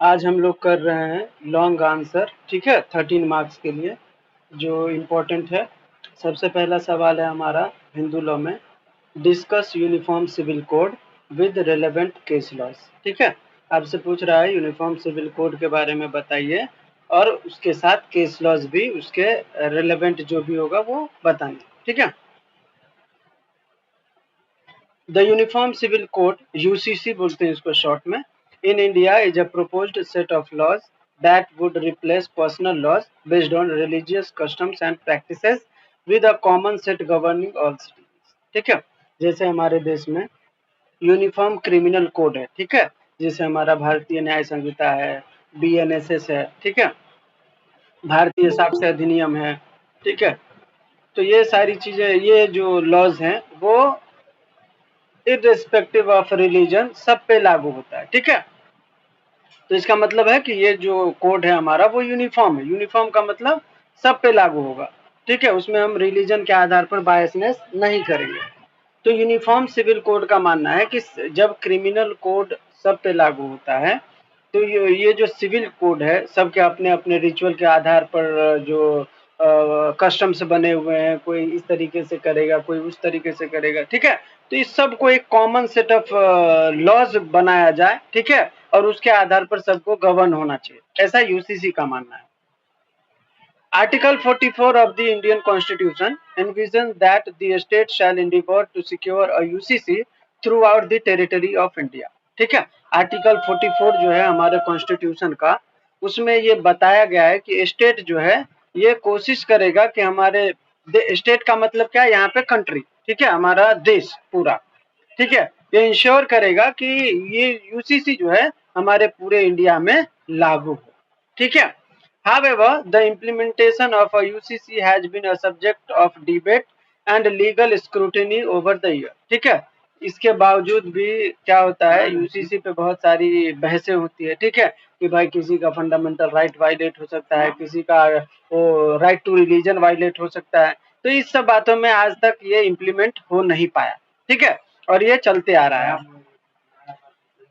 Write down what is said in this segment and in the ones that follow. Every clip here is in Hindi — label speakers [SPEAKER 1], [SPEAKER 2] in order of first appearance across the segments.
[SPEAKER 1] आज हम लोग कर रहे हैं लॉन्ग आंसर, ठीक है, 13 मार्क्स के लिए जो इम्पोर्टेंट है। सबसे पहला सवाल है हमारा हिंदू लॉ में, discuss uniform civil code with relevant case laws. ठीक है, आपसे पूछ रहा है यूनिफॉर्म सिविल कोड के बारे में बताइए और उसके साथ केस लॉज भी उसके रिलेवेंट जो भी होगा वो बताएंगे। ठीक है, the uniform civil code UCC बोलते हैं इसको शॉर्ट में, in India is a proposed set of laws that would replace personal laws based on religious customs and practices with a common set governing all citizens। ठीक है, जैसे हमारे देश में यूनिफॉर्म क्रिमिनल कोड है, ठीक है, जैसे हमारा भारतीय न्याय संहिता है, बीएनएसएस है, ठीक है, भारतीय साक्ष्य अधिनियम है, ठीक है। तो ये सारी चीजें, ये जो लॉज हैं वो इर्रेस्पेक्टिव ऑफ रिलीजन सब पे लागू होता है। ठीक है, तो इसका मतलब है कि ये जो कोड है हमारा वो यूनिफॉर्म है। यूनिफॉर्म का मतलब सब पे लागू होगा, ठीक है, उसमें हम रिलीजन के आधार पर बायसनेस नहीं करेंगे। तो यूनिफॉर्म सिविल कोड का मानना है कि जब क्रिमिनल कोड सब पे लागू होता है तो ये जो सिविल कोड है सबके अपने अपने रिचुअल के आधार पर जो कस्टम से बने हुए हैं, कोई इस तरीके से करेगा, कोई उस तरीके से करेगा, ठीक है। तो इस सब को एक कॉमन सेट ऑफ लॉज बनाया जाए, ठीक है, और उसके आधार पर सबको गवर्न होना चाहिए, ऐसा यूसीसी का मानना है। Article 44 of the Indian Constitution envisions that the state shall endeavor to secure a UCC throughout the territory of India। ठीक है, आर्टिकल 44 जो है हमारे कॉन्स्टिट्यूशन का, उसमें ये बताया गया है कि स्टेट जो है ये कोशिश करेगा कि हमारे स्टेट का मतलब क्या है यहाँ पे कंट्री, ठीक है, हमारा देश पूरा, ठीक है, ये इंश्योर करेगा कि ये यूसीसी जो है हमारे पूरे इंडिया में लागू हो। ठीक है, however the implementation of a UCC has been a subject of debate and legal scrutiny over the year। ठीक है, इसके बावजूद भी क्या होता है, यूसीसी पे बहुत सारी बहसें होती है, ठीक है, कि भाई किसी का फंडामेंटल राइट वायलेट हो सकता है, किसी का वो राइट टू रिलीजन वायलेट हो सकता है। तो इस सब बातों में आज तक ये इम्प्लीमेंट हो नहीं पाया, ठीक है, और ये चलते आ रहा है।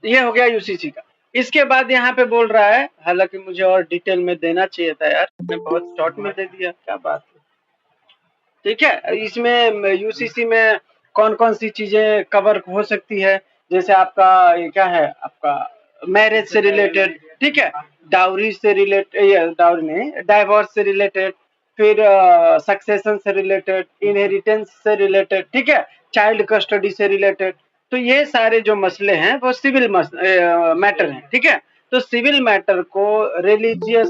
[SPEAKER 1] ये हो गया यूसीसी का। इसके बाद यहाँ पे बोल रहा है, हालांकि मुझे और डिटेल में देना चाहिए था यार, मैं बहुत शॉर्ट में दे दिया, क्या बात है। ठीक है, इसमें यूसीसी में कौन कौन सी चीजें कवर हो सकती है, जैसे आपका ये क्या है, आपका मैरिज से रिलेटेड, ठीक है, डाउरी से रिलेटेड, ये डाउरी नहीं, डाइवोर्स से रिलेटेड, फिर सक्सेशन से रिलेटेड, इनहेरिटेंस से रिलेटेड, ठीक है, चाइल्ड कस्टडी से रिलेटेड। तो ये सारे जो मसले हैं वो सिविल मैटर हैं, ठीक है। तो सिविल मैटर को रिलीजियस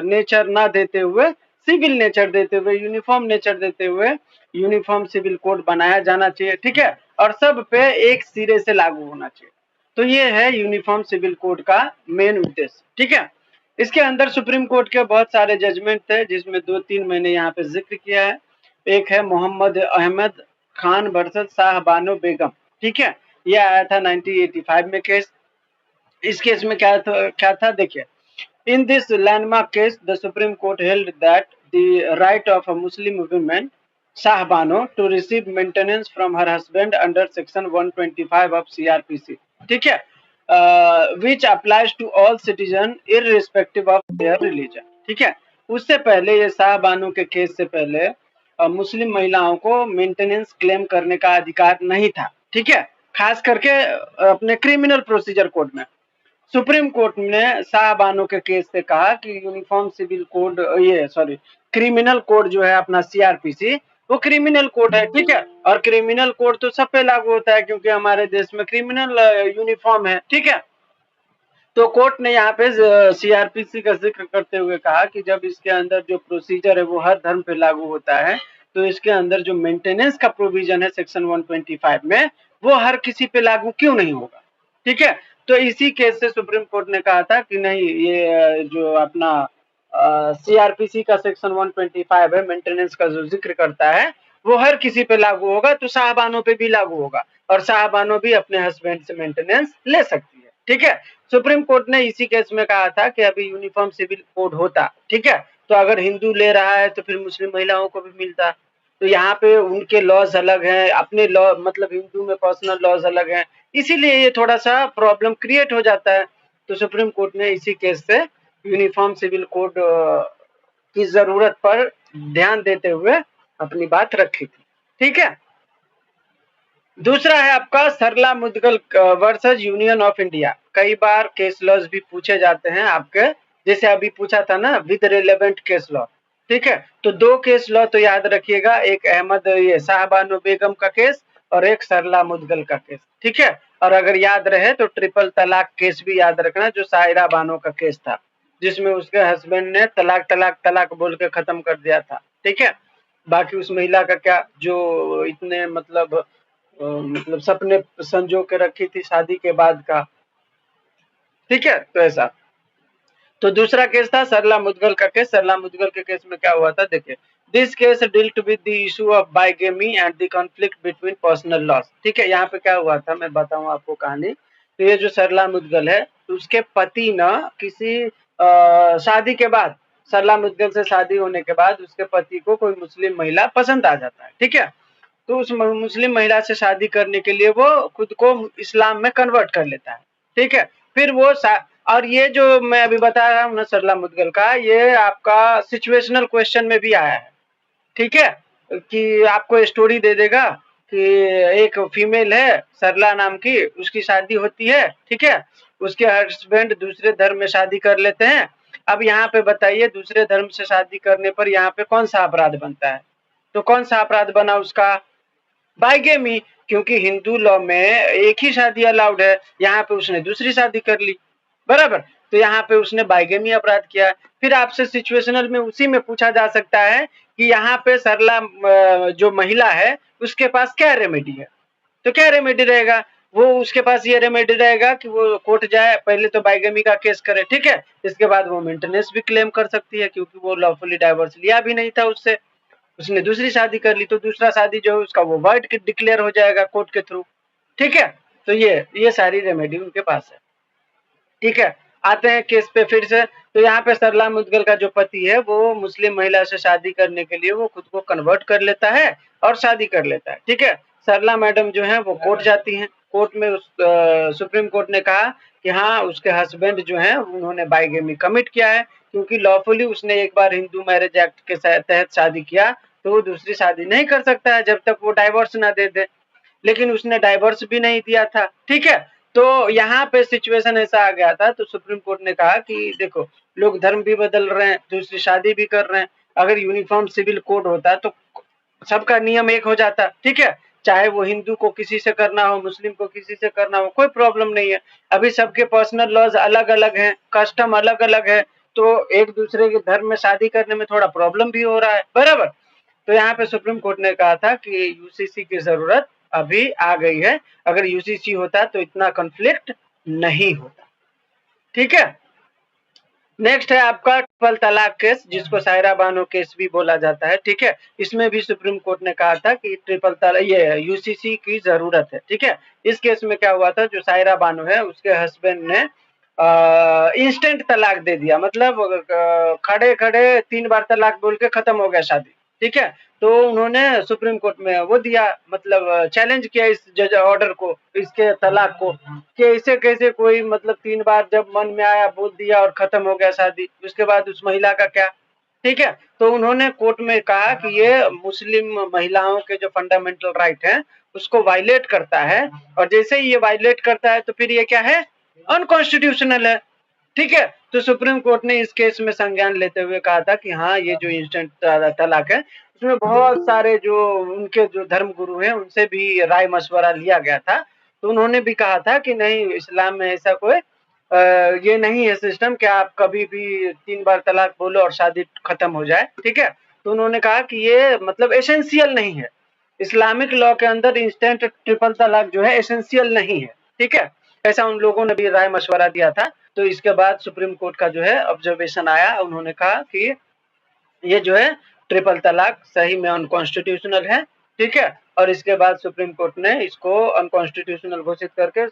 [SPEAKER 1] नेचर ना देते हुए, सिविल नेचर देते हुए, यूनिफॉर्म नेचर देते हुए यूनिफॉर्म सिविल कोड बनाया जाना चाहिए, ठीक है, और सब पे एक सिरे से लागू होना चाहिए। तो ये है यूनिफॉर्म सिविल कोड का मेन उद्देश्य, ठीक है। इसके अंदर सुप्रीम कोर्ट के बहुत सारे जजमेंट थे, जिसमें 2-3 मैंने यहाँ पे जिक्र किया है। एक है मोहम्मद अहमद खान वर्सेस शाह बानो बेगम, ठीक है, ये आया था 1985 में केस। इस केस में क्या था देखिए, in this landmark case the Supreme Court held that the right of a Muslim woman Shahbano to receive maintenance from her husband under section 125 of CRPC, ठीक है, which applies to all citizens irrespective of their religion। ठीक है, उससे पहले ये शाहबानो के केस से पहले मुस्लिम महिलाओं को मेंटेनेंस क्लेम करने का अधिकार नहीं था, ठीक है, खास करके अपने क्रिमिनल प्रोसीजर कोड में। सुप्रीम कोर्ट ने शाहबानो के केस से कहा कि यूनिफॉर्म सिविल कोड, ये सॉरी, क्रिमिनल कोड जो है अपना सीआरपीसी, वो क्रिमिनल कोड है, ठीक है, और क्रिमिनल कोड तो सब पे लागू होता है क्योंकि हमारे देश में क्रिमिनल यूनिफॉर्म है, ठीक है। तो कोर्ट ने यहाँ पे सीआरपीसी का जिक्र करते हुए कहा कि जब इसके अंदर जो प्रोसीजर है वो हर धर्म पे लागू होता है, तो इसके अंदर जो मेंटेनेंस का प्रोविजन है सेक्शन 125 में, वो हर किसी पे लागू क्यों नहीं होगा, ठीक है। तो इसी केस से सुप्रीम कोर्ट ने कहा था कि नहीं, ये जो अपना सीआरपीसी का सेक्शन 125 है, मेंटेनेंस का जो जिक्र करता है, वो हर किसी पे लागू होगा, तो साहबानों पे भी लागू होगा, और साहबानों भी अपने हस्बैंड से मेंटेनेंस ले सकती है, ठीक है। सुप्रीम कोर्ट ने इसी केस में कहा था कि अभी यूनिफॉर्म सिविल कोड होता, ठीक है, तो अगर हिंदू ले रहा है तो फिर मुस्लिम महिलाओं को भी मिलता। तो यहाँ पे उनके लॉज अलग हैं, अपने लॉ मतलब हिंदू में पर्सनल लॉज अलग हैं, इसीलिए ये थोड़ा सा प्रॉब्लम क्रिएट हो जाता है। तो सुप्रीम कोर्ट ने इसी केस से यूनिफॉर्म सिविल कोड की जरूरत पर ध्यान देते हुए अपनी बात रखी थी। ठीक है। दूसरा है आपका Sarla Mudgal versus union of India. कई बार केस लॉज भी पूछे जाते हैं आपके, जैसे अभी पूछा था ना विद रिलेवेंट केस लॉ। ठीक है, तो दो केस लॉ तो याद रखिएगा, एक अहमद ये शाहबानो बेगम का केस और एक सरला मुदगल का केस। ठीक है, और अगर याद रहे तो ट्रिपल तलाक केस भी याद रखना, जो साहिरा बानो का केस था, जिसमें उसके हस्बैंड ने तलाक तलाक तलाक बोल के खत्म कर दिया था। ठीक है, बाकी उस महिला का क्या, जो इतने मतलब सपने संजो के रखी थी शादी के बाद का। ठीक है, तो ऐसा। तो दूसरा केस था सरला मुदगल का केस। सरला मुदगल के केस में क्या हुआ था, देखिए, this case dealt with the issue of bigamy and the conflict between personal laws. ठीक है, यहाँ पे क्या हुआ था मैं बताऊं आपको कहानी। तो ये जो सरला मुदगल है, उसके पति न किसी शादी के बाद, सरला मुदगल से शादी होने के बाद उसके पति को कोई मुस्लिम महिला पसंद आ जाता है। ठीक है, तो उस मुस्लिम महिला से शादी करने के लिए वो खुद को इस्लाम में कन्वर्ट कर लेता है। ठीक है, फिर वो और ये जो मैं अभी बता रहा हूँ ना सरला मुदगल का, ये आपका सिचुएशनल क्वेश्चन में भी आया है। ठीक है, कि आपको स्टोरी दे देगा कि एक फीमेल है सरला नाम की, उसकी शादी होती है। ठीक है, उसके हस्बैंड दूसरे धर्म में शादी कर लेते हैं। अब यहाँ पे बताइए, दूसरे धर्म से शादी करने पर यहाँ पे कौन सा अपराध बनता है? तो कौन सा अपराध बना उसका? बाइगेमी, क्योंकि हिंदू लॉ में एक ही शादी अलाउड है, यहाँ पे उसने दूसरी शादी कर ली, बराबर। तो यहाँ पे उसने बाइगेमी अपराध किया। फिर आपसे सिचुएशनल में उसी में पूछा जा सकता है कि यहाँ पे सरला जो महिला है उसके पास क्या रेमेडी है? तो क्या रेमेडी रहेगा? वो उसके पास ये रेमेडी रहेगा कि वो कोर्ट जाए, पहले तो बाइगेमी का केस करे। ठीक है, इसके बाद वो मेंटेनेंस भी क्लेम कर सकती है, क्योंकि वो लॉफुली डाइवोर्स लिया भी नहीं था उससे, उसने दूसरी शादी कर ली, तो दूसरा शादी जो है उसका वो वाइड डिक्लेयर हो जाएगा कोर्ट के थ्रू। ठीक है, तो ये सारी रेमेडी उनके पास है। ठीक है, आते हैं केस पे फिर से। तो यहाँ पे सरला मुदगल का जो पति है वो मुस्लिम महिला से शादी करने के लिए वो खुद को कन्वर्ट कर लेता है और शादी कर लेता है। ठीक है, सरला मैडम जो है वो कोर्ट जाती हैं। कोर्ट में सुप्रीम कोर्ट ने कहा कि हाँ, उसके हस्बैंड जो है उन्होंने बाइगेमी कमिट किया है, क्योंकि लॉफुली उसने एक बार हिंदू मैरिज एक्ट के तहत शादी किया, तो वो दूसरी शादी नहीं कर सकता है जब तक वो डाइवोर्स ना दे दे। लेकिन उसने डाइवोर्स भी नहीं दिया था। ठीक है, तो यहाँ पे सिचुएशन ऐसा आ गया था, तो सुप्रीम कोर्ट ने कहा कि देखो, लोग धर्म भी बदल रहे हैं, दूसरी शादी भी कर रहे हैं, अगर यूनिफॉर्म सिविल कोड होता तो सबका नियम एक हो जाता। ठीक है, चाहे वो हिंदू को किसी से करना हो, मुस्लिम को किसी से करना हो, कोई प्रॉब्लम नहीं है। अभी सबके पर्सनल लॉज अलग अलग हैं, कस्टम अलग अलग है, तो एक दूसरे के धर्म में शादी करने में थोड़ा प्रॉब्लम भी हो रहा है, बराबर। तो यहाँ पे सुप्रीम कोर्ट ने कहा था कि यूसीसी की जरूरत अभी आ गई है, अगर यूसीसी होता तो इतना कॉन्फ्लिक्ट नहीं होता। ठीक है, नेक्स्ट है आपका ट्रिपल तलाक केस, जिसको सायरा बानो केस भी बोला जाता है। ठीक है, इसमें भी सुप्रीम कोर्ट ने कहा था कि ट्रिपल तलाक ये यूसीसी की जरूरत है। ठीक है, इस केस में क्या हुआ था, जो सायरा बानो है उसके हस्बैंड ने इंस्टेंट तलाक दे दिया, मतलब खड़े खड़े 3 बार तलाक बोल के खत्म हो गया शादी। ठीक है, तो उन्होंने सुप्रीम कोर्ट में वो दिया, मतलब चैलेंज किया इस जज ऑर्डर को, इसके तलाक को, कि ऐसे कैसे कोई मतलब 3 बार जब मन में आया बोल दिया और खत्म हो गया शादी, उसके बाद उस महिला का क्या? ठीक है, तो उन्होंने कोर्ट में कहा कि ये मुस्लिम महिलाओं के जो फंडामेंटल राइट है उसको वायलेट करता है, और जैसे ही ये वायलेट करता है तो फिर ये क्या है, अनकॉन्स्टिट्यूशनल है। ठीक है, तो सुप्रीम कोर्ट ने इस केस में संज्ञान लेते हुए कहा था कि हाँ, ये जो इंस्टेंट तलाक है उसमें बहुत सारे जो उनके जो धर्म गुरु हैं उनसे भी राय मशवरा लिया गया था, तो उन्होंने भी कहा था कि नहीं, इस्लाम में ऐसा कोई ये नहीं है सिस्टम कि आप कभी भी 3 बार तलाक बोलो और शादी खत्म हो जाए। ठीक है, तो उन्होंने कहा कि ये मतलब एसेंशियल नहीं है, इस्लामिक लॉ के अंदर इंस्टेंट ट्रिपल तलाक जो है एसेंशियल नहीं है। ठीक है, ऐसा उन लोगों ने भी राय मशवरा दिया था। तो इसके बाद सुप्रीम कोर्ट का जो है ऑब्जर्वेशन आया, उन्होंने कहा कि ये जो है ट्रिपल तलाक सही में अनकॉन्स्टिट्यूशनल है। ठीक है, और इसके बाद सुप्रीम कोर्ट ने इसको अनकॉन्स्टिट्यूशनल घोषित करके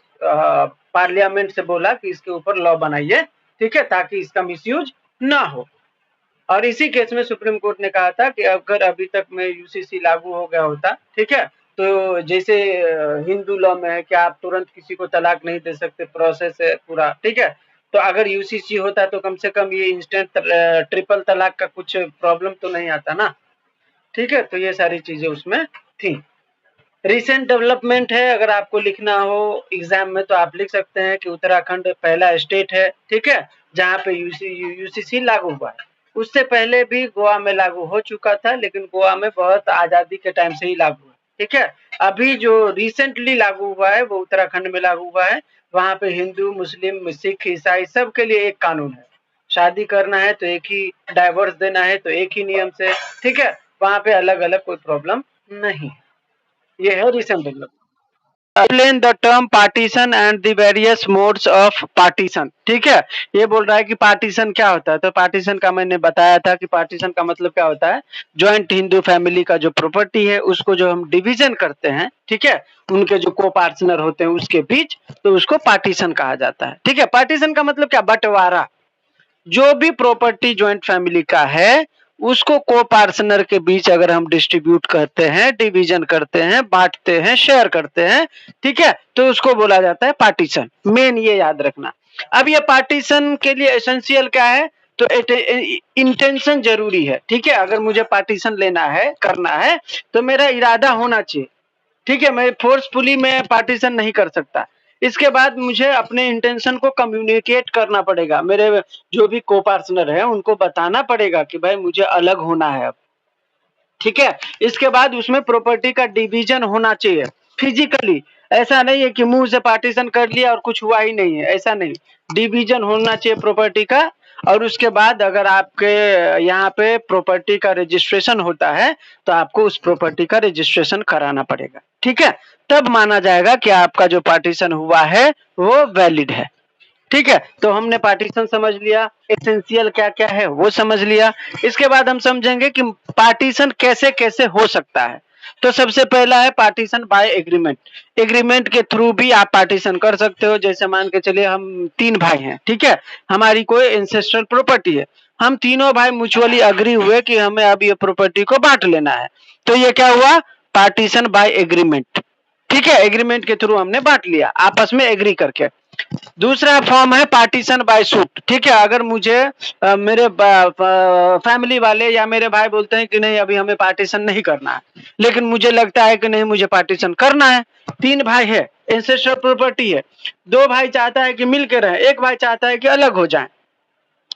[SPEAKER 1] पार्लियामेंट से बोला कि इसके ऊपर लॉ बनाइए। ठीक है, ताकि इसका मिसयूज ना हो। और इसी केस में सुप्रीम कोर्ट ने कहा था कि अगर अभी तक में यूसीसी लागू हो गया होता, ठीक है, तो जैसे हिंदू लॉ में है कि आप तुरंत किसी को तलाक नहीं दे सकते, प्रोसेस है पूरा। ठीक है, तो अगर यूसीसी होता तो कम से कम ये इंस्टेंट ट्रिपल तलाक का कुछ प्रॉब्लम तो नहीं आता ना। ठीक है, तो ये सारी चीजें उसमें थी। रिसेंट डेवलपमेंट है, अगर आपको लिखना हो एग्जाम में तो आप लिख सकते हैं कि उत्तराखंड पहला स्टेट है, ठीक है, जहाँ पे यूसीसी लागू हुआ है। उससे पहले भी गोवा में लागू हो चुका था, लेकिन गोवा में बहुत आजादी के टाइम से ही लागू हुआ, ठीक है। अभी जो रिसेंटली लागू हुआ है वो उत्तराखंड में लागू हुआ है। वहाँ पे हिंदू, मुस्लिम, सिख, ईसाई सबके लिए एक कानून है। शादी करना है तो एक ही, डाइवोर्स देना है तो एक ही नियम से, ठीक है। वहाँ पे अलग अलग कोई प्रॉब्लम नहीं। ये है recent development. Explain the term partition and the various modes of partition, ठीक है। ये बोल रहा है कि पार्टीशन क्या होता है। तो पार्टीशन का मैंने बताया था कि पार्टीशन का मतलब क्या होता है, ज्वाइंट हिंदू फैमिली का जो प्रॉपर्टी है उसको जो हम डिवीजन करते हैं, ठीक है, उनके जो को पार्टनर होते हैं उसके बीच, तो उसको पार्टीशन कहा जाता है, ठीक है। पार्टीशन का मतलब क्या, बंटवारा। जो भी प्रॉपर्टी ज्वाइंट फैमिली का है उसको को पार्टनर के बीच अगर हम डिस्ट्रीब्यूट करते हैं, डिवीजन करते हैं, बांटते हैं, शेयर करते हैं, ठीक है, तो उसको बोला जाता है पार्टीशन। मेन ये याद रखना। अब ये पार्टीशन के लिए एसेंशियल क्या है, तो इंटेंशन जरूरी है, ठीक है। अगर मुझे पार्टीशन लेना है, करना है, तो मेरा इरादा होना चाहिए, ठीक है। मैं फोर्सफुली मैं पार्टीशन नहीं कर सकता। इसके बाद मुझे अपने इंटेंशन को कम्युनिकेट करना पड़ेगा, मेरे जो भी को पार्टनर है उनको बताना पड़ेगा कि भाई मुझे अलग होना है अब, ठीक है। इसके बाद उसमें प्रॉपर्टी का डिवीजन होना चाहिए फिजिकली। ऐसा नहीं है कि मुंह से पार्टीशन कर लिया और कुछ हुआ ही नहीं है, ऐसा नहीं। डिवीजन होना चाहिए प्रॉपर्टी का। और उसके बाद अगर आपके यहाँ पे प्रॉपर्टी का रजिस्ट्रेशन होता है तो आपको उस प्रॉपर्टी का रजिस्ट्रेशन कराना पड़ेगा, ठीक है। तब माना जाएगा कि आपका जो पार्टीशन हुआ है वो वैलिड है, ठीक है। तो हमने पार्टीशन समझ लिया, एसेंशियल क्या क्या है वो समझ लिया। इसके बाद हम समझेंगे कि पार्टीशन कैसे कैसे हो सकता है। तो सबसे पहला है पार्टीशन बाय एग्रीमेंट। एग्रीमेंट के थ्रू भी आप पार्टीशन कर सकते हो। जैसे मान के चलिए हम 3 भाई हैं, ठीक है, हमारी कोई एंसेस्ट्रल प्रॉपर्टी है, हम तीनों भाई म्यूचुअली अग्री हुए कि हमें अब ये प्रॉपर्टी को बांट लेना है, तो ये क्या हुआ, पार्टीशन बाय एग्रीमेंट, ठीक है। एग्रीमेंट के थ्रू हमने बांट लिया आपस में एग्री करके। दूसरा फॉर्म है पार्टीशन बाय सूट, ठीक है। अगर मुझे मेरे फैमिली वाले या मेरे भाई बोलते हैं कि नहीं अभी हमें पार्टीशन नहीं करना है, लेकिन मुझे लगता है कि नहीं मुझे पार्टीशन करना है। 3 भाई है, एंसेस्ट्रल प्रॉपर्टी है, 2 भाई चाहता है कि मिल के रहे, एक भाई चाहता है कि अलग हो जाए,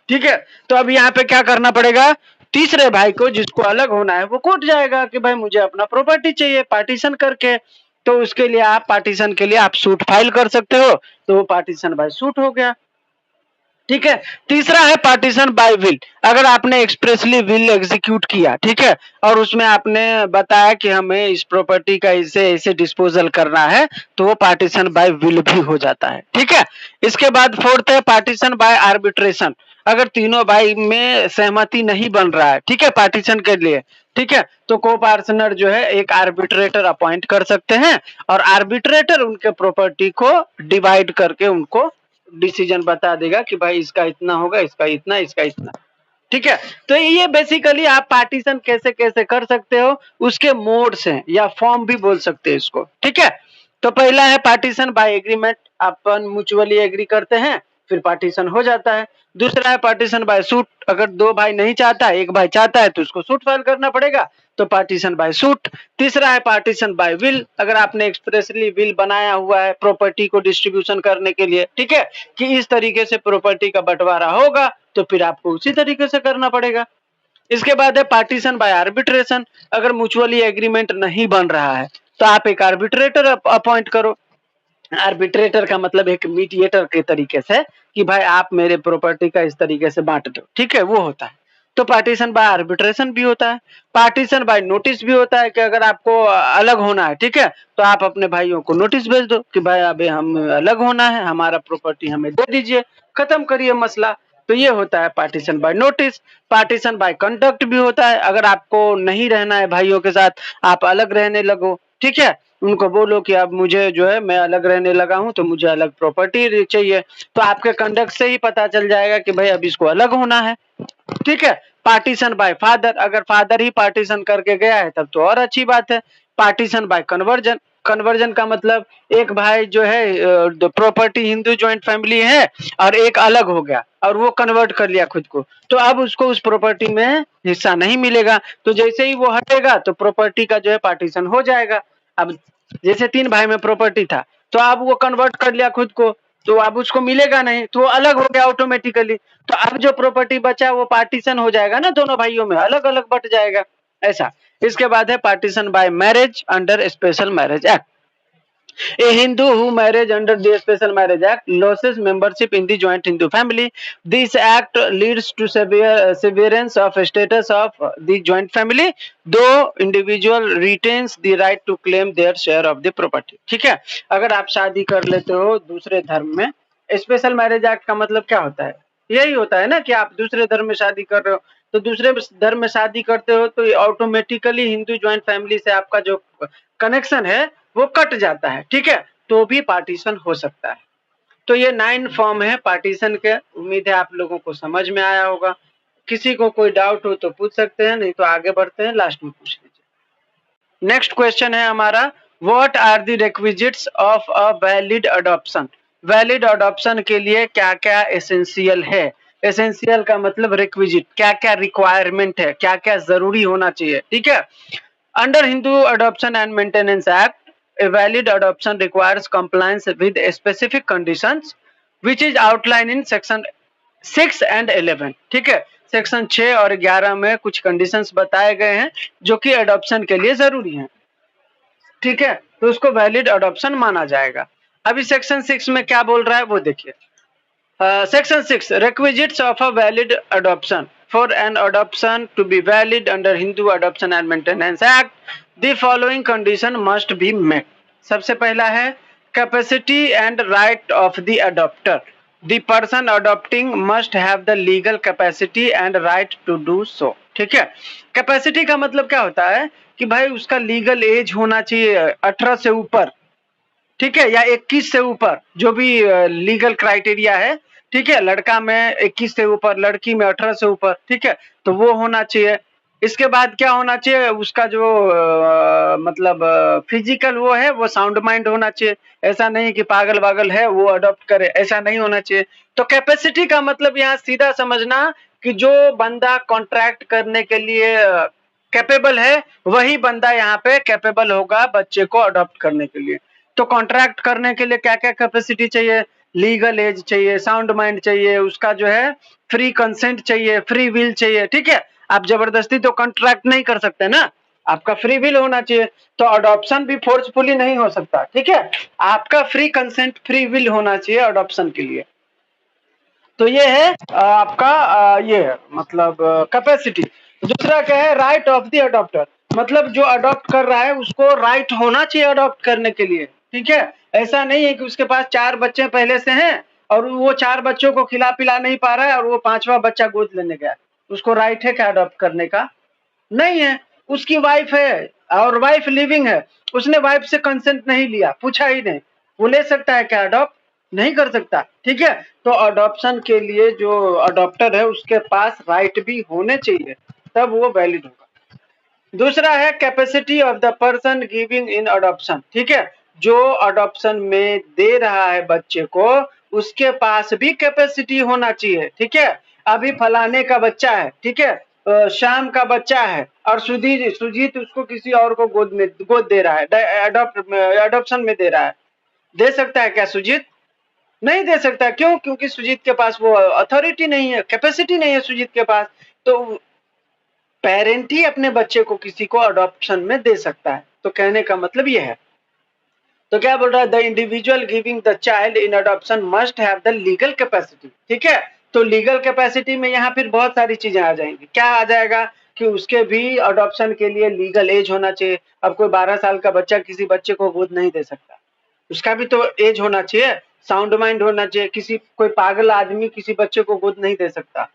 [SPEAKER 1] ठीक है। तो अब यहाँ पे क्या करना पड़ेगा, तीसरे भाई को जिसको अलग होना है वो कोर्ट जाएगा कि भाई मुझे अपना प्रॉपर्टी चाहिए पार्टीशन करके। तो उसके लिए आप पार्टीशन के लिए आप सूट फाइल कर सकते हो, तो वो पार्टीशन बाय सूट हो गया, ठीक है। तीसरा है पार्टीशन बाय विल। अगर आपने एक्सप्रेसली विल एग्जीक्यूट किया, ठीक है, और उसमें आपने बताया कि हमें इस प्रॉपर्टी का इसे ऐसे डिस्पोजल करना है, तो वो पार्टीशन बाय विल भी हो जाता है, ठीक है। इसके बाद फोर्थ है पार्टीशन बाय आर्बिट्रेशन। अगर तीनों भाई में सहमति नहीं बन रहा है, ठीक है, पार्टीशन के लिए, ठीक है, तो को पार्टनर जो है एक आर्बिट्रेटर अपॉइंट कर सकते हैं, और आर्बिट्रेटर उनके प्रॉपर्टी को डिवाइड करके उनको डिसीजन बता देगा कि भाई इसका इतना होगा, इसका इतना, इसका इतना, ठीक है। तो ये बेसिकली आप पार्टीशन कैसे कैसे कर सकते हो उसके मोड्स हैं या फॉर्म भी बोल सकते हैं इसको, ठीक है। तो पहला है पार्टीशन बाय एग्रीमेंट, अपन म्यूचुअली एग्री करते हैं फिर पार्टीशन हो जाता है। दूसरा है पार्टीशन बाय सूट, अगर 2 भाई नहीं चाहता, एक भाई चाहता है तो उसको सूट फाइल करना पड़ेगा, तो पार्टीशन बाय सूट। तीसरा है पार्टीशन बाय विल, अगर आपने एक्सप्रेसली विल बनाया हुआ है प्रॉपर्टी को डिस्ट्रीब्यूशन करने के लिए, ठीक है, कि इस तरीके से प्रॉपर्टी का बंटवारा होगा, तो फिर आपको उसी तरीके से करना पड़ेगा। इसके बाद है पार्टीशन बाय आर्बिट्रेशन। अगर म्यूचुअली एग्रीमेंट नहीं बन रहा है तो आप एक आर्बिट्रेटर अपॉइंट करो। आर्बिट्रेटर का मतलब एक मीडिएटर के तरीके से कि भाई आप मेरे प्रॉपर्टी का इस तरीके से बांट दो, ठीक है, वो होता है। तो पार्टीशन बाय आर्बिट्रेशन भी होता है। पार्टीशन बाय नोटिस भी होता है कि अगर आपको अलग होना है, ठीक है, तो आप अपने भाइयों को नोटिस भेज दो कि भाई अभी हम अलग होना है, हमारा प्रॉपर्टी हमें दे दीजिए, खत्म करिए मसला। तो ये होता है partition by notice. Partition by conduct भी होता है, अगर आपको नहीं रहना है भाइयों के साथ, आप अलग रहने लगो, ठीक है, उनको बोलो कि अब मुझे जो है मैं अलग रहने लगा हूं तो मुझे अलग प्रॉपर्टी चाहिए, तो आपके कंडक्ट से ही पता चल जाएगा कि भाई अब इसको अलग होना है, ठीक है। पार्टीशन बाय फादर, अगर फादर ही पार्टीशन करके गया है तब तो और अच्छी बात है। पार्टीशन बाय कन्वर्जन, कन्वर्जन का मतलब एक भाई जो है प्रॉपर्टी हिंदू ज्वाइंट फैमिली है और एक अलग हो गया और वो कन्वर्ट कर लिया खुद को, तो अब उसको उस प्रॉपर्टी में हिस्सा नहीं मिलेगा। तो जैसे ही वो हटेगा तो प्रॉपर्टी का जो है पार्टीशन हो जाएगा। अब जैसे 3 भाई में प्रॉपर्टी था, तो अब वो कन्वर्ट कर लिया खुद को, तो अब उसको मिलेगा नहीं, तो वो अलग हो गया ऑटोमेटिकली। तो अब जो प्रॉपर्टी बचा वो पार्टीशन हो जाएगा ना, दोनों भाइयों में अलग अलग बट जाएगा ऐसा। इसके बाद है partition bye marriage under special marriage act. A Hindu who marries under the Special Marriage Act loses membership in the joint Hindu family. This act leads to severance of status of the joint family, though individual retains the right to claim their share of the property. ठीक है, अगर आप शादी कर लेते हो दूसरे धर्म में, स्पेशल मैरिज एक्ट का मतलब क्या होता है? यही होता है ना कि आप दूसरे धर्म में शादी कर रहे हो, तो दूसरे धर्म में शादी करते हो तो ऑटोमेटिकली हिंदू ज्वाइंट फैमिली से आपका जो कनेक्शन है वो कट जाता है, ठीक है, तो भी पार्टीशन हो सकता है। तो ये 9 फॉर्म है पार्टीशन के। उम्मीद है आप लोगों को समझ में आया होगा। किसी को कोई डाउट हो तो पूछ सकते हैं, नहीं तो आगे बढ़ते हैं, लास्ट में पूछ लीजिए। नेक्स्ट क्वेश्चन है हमारा, what are the requisites of a valid adoption? Valid adoption के लिए क्या क्या एसेंशियल है? एसेंशियल का मतलब रिक्विजिट, क्या क्या रिक्वायरमेंट है, क्या क्या जरूरी होना चाहिए, ठीक है। Under Hindu Adoption and Maintenance Act, a valid adoption requires compliance with specific conditions, which is outlined in section 6 and 11. ठीक है, सेक्शन 6 और 11 में कुछ कंडीशंस बताए गए हैं जो कि अडॉप्शन के लिए जरूरी हैं, ठीक है, तो उसको वैलिड अडॉप्शन माना जाएगा। अभी सेक्शन 6 में क्या बोल रहा है वो देखिए। Section 6, requisites of a valid adoption. For an adoption to be valid under Hindu Adoption and Maintenance Act, the following condition must be met. सबसे पहला है capacity and right of the adopter. The person adopting must have the legal capacity and right to do so. ठीक है, कैपेसिटी का मतलब क्या होता है कि भाई उसका लीगल एज होना चाहिए 18 से ऊपर, ठीक है, या 21 से ऊपर, जो भी लीगल क्राइटेरिया है, ठीक है, लड़का में 21 से ऊपर, लड़की में 18 से ऊपर, ठीक है, तो वो होना चाहिए। इसके बाद क्या होना चाहिए, उसका जो मतलब फिजिकल वो है वो साउंड माइंड होना चाहिए। ऐसा नहीं कि पागल वागल है वो अडॉप्ट करे, ऐसा नहीं होना चाहिए। तो कैपेसिटी का मतलब यहाँ सीधा समझना कि जो बंदा कॉन्ट्रैक्ट करने के लिए कैपेबल है वही बंदा यहाँ पे कैपेबल होगा बच्चे को अडॉप्ट करने के लिए। तो कॉन्ट्रैक्ट करने के लिए क्या क्या कैपेसिटी चाहिए? लीगल एज चाहिए, साउंड माइंड चाहिए, उसका जो है फ्री कंसेंट चाहिए, फ्री विल चाहिए, ठीक है। आप जबरदस्ती तो कॉन्ट्रैक्ट नहीं कर सकते ना, आपका फ्री विल होना चाहिए। तो अडॉप्शन भी फोर्सफुली नहीं हो सकता, ठीक है, आपका फ्री कंसेंट, फ्री विल होना चाहिए अडॉप्शन के लिए। तो ये है आपका ये मतलब कैपेसिटी। दूसरा क्या है? राइट ऑफ द अडॉप्टर, मतलब जो अडॉप्ट कर रहा है उसको राइट होना चाहिए अडॉप्ट करने के लिए, ठीक है। ऐसा नहीं है कि उसके पास 4 बच्चे पहले से हैं और वो 4 बच्चों को खिला पिला नहीं पा रहा है और वो 5वां बच्चा गोद लेने गया, उसको राइट है क्या अडॉप्ट करने का? नहीं है। उसकी वाइफ है और वाइफ लिविंग है, उसने वाइफ से कंसेंट नहीं लिया, पूछा ही नहीं, वो ले सकता है क्या अडॉप्ट? नहीं कर सकता, ठीक है। तो अडॉप्शन के लिए जो अडॉप्टर है उसके पास राइट भी होने चाहिए, तब वो वैलिड होगा। दूसरा है capacity of the person giving in adoption, ठीक है, जो अडॉप्शन में दे रहा है बच्चे को उसके पास भी कैपेसिटी होना चाहिए, ठीक है। अभी फलाने का बच्चा है, ठीक है, श्याम का बच्चा है और सुजीत उसको किसी और को गोद दे रहा है, अडॉप्शन में दे रहा है, दे सकता है क्या सुजीत? नहीं दे सकता। क्यों? क्योंकि सुजीत के पास वो अथॉरिटी नहीं है, कैपेसिटी नहीं है सुजीत के पास। तो पेरेंट ही अपने बच्चे को किसी को अडॉप्शन में दे सकता है। तो कहने का मतलब ये है। तो क्या बोल रहा है? The individual giving the child in adoption must have the legal capacity, ठीक है। तो लीगल कैपेसिटी में यहाँ फिर बहुत सारी चीजें आ जाएंगी। क्या आ जाएगा कि उसके भी अडॉप्शन के लिए लीगल एज होना चाहिए। अब कोई 12 साल का बच्चा किसी बच्चे को गोद नहीं दे सकता, उसका भी तो एज होना चाहिए, साउंड माइंड होना चाहिए। कोई पागल आदमी किसी बच्चे को गोद नहीं दे सकता,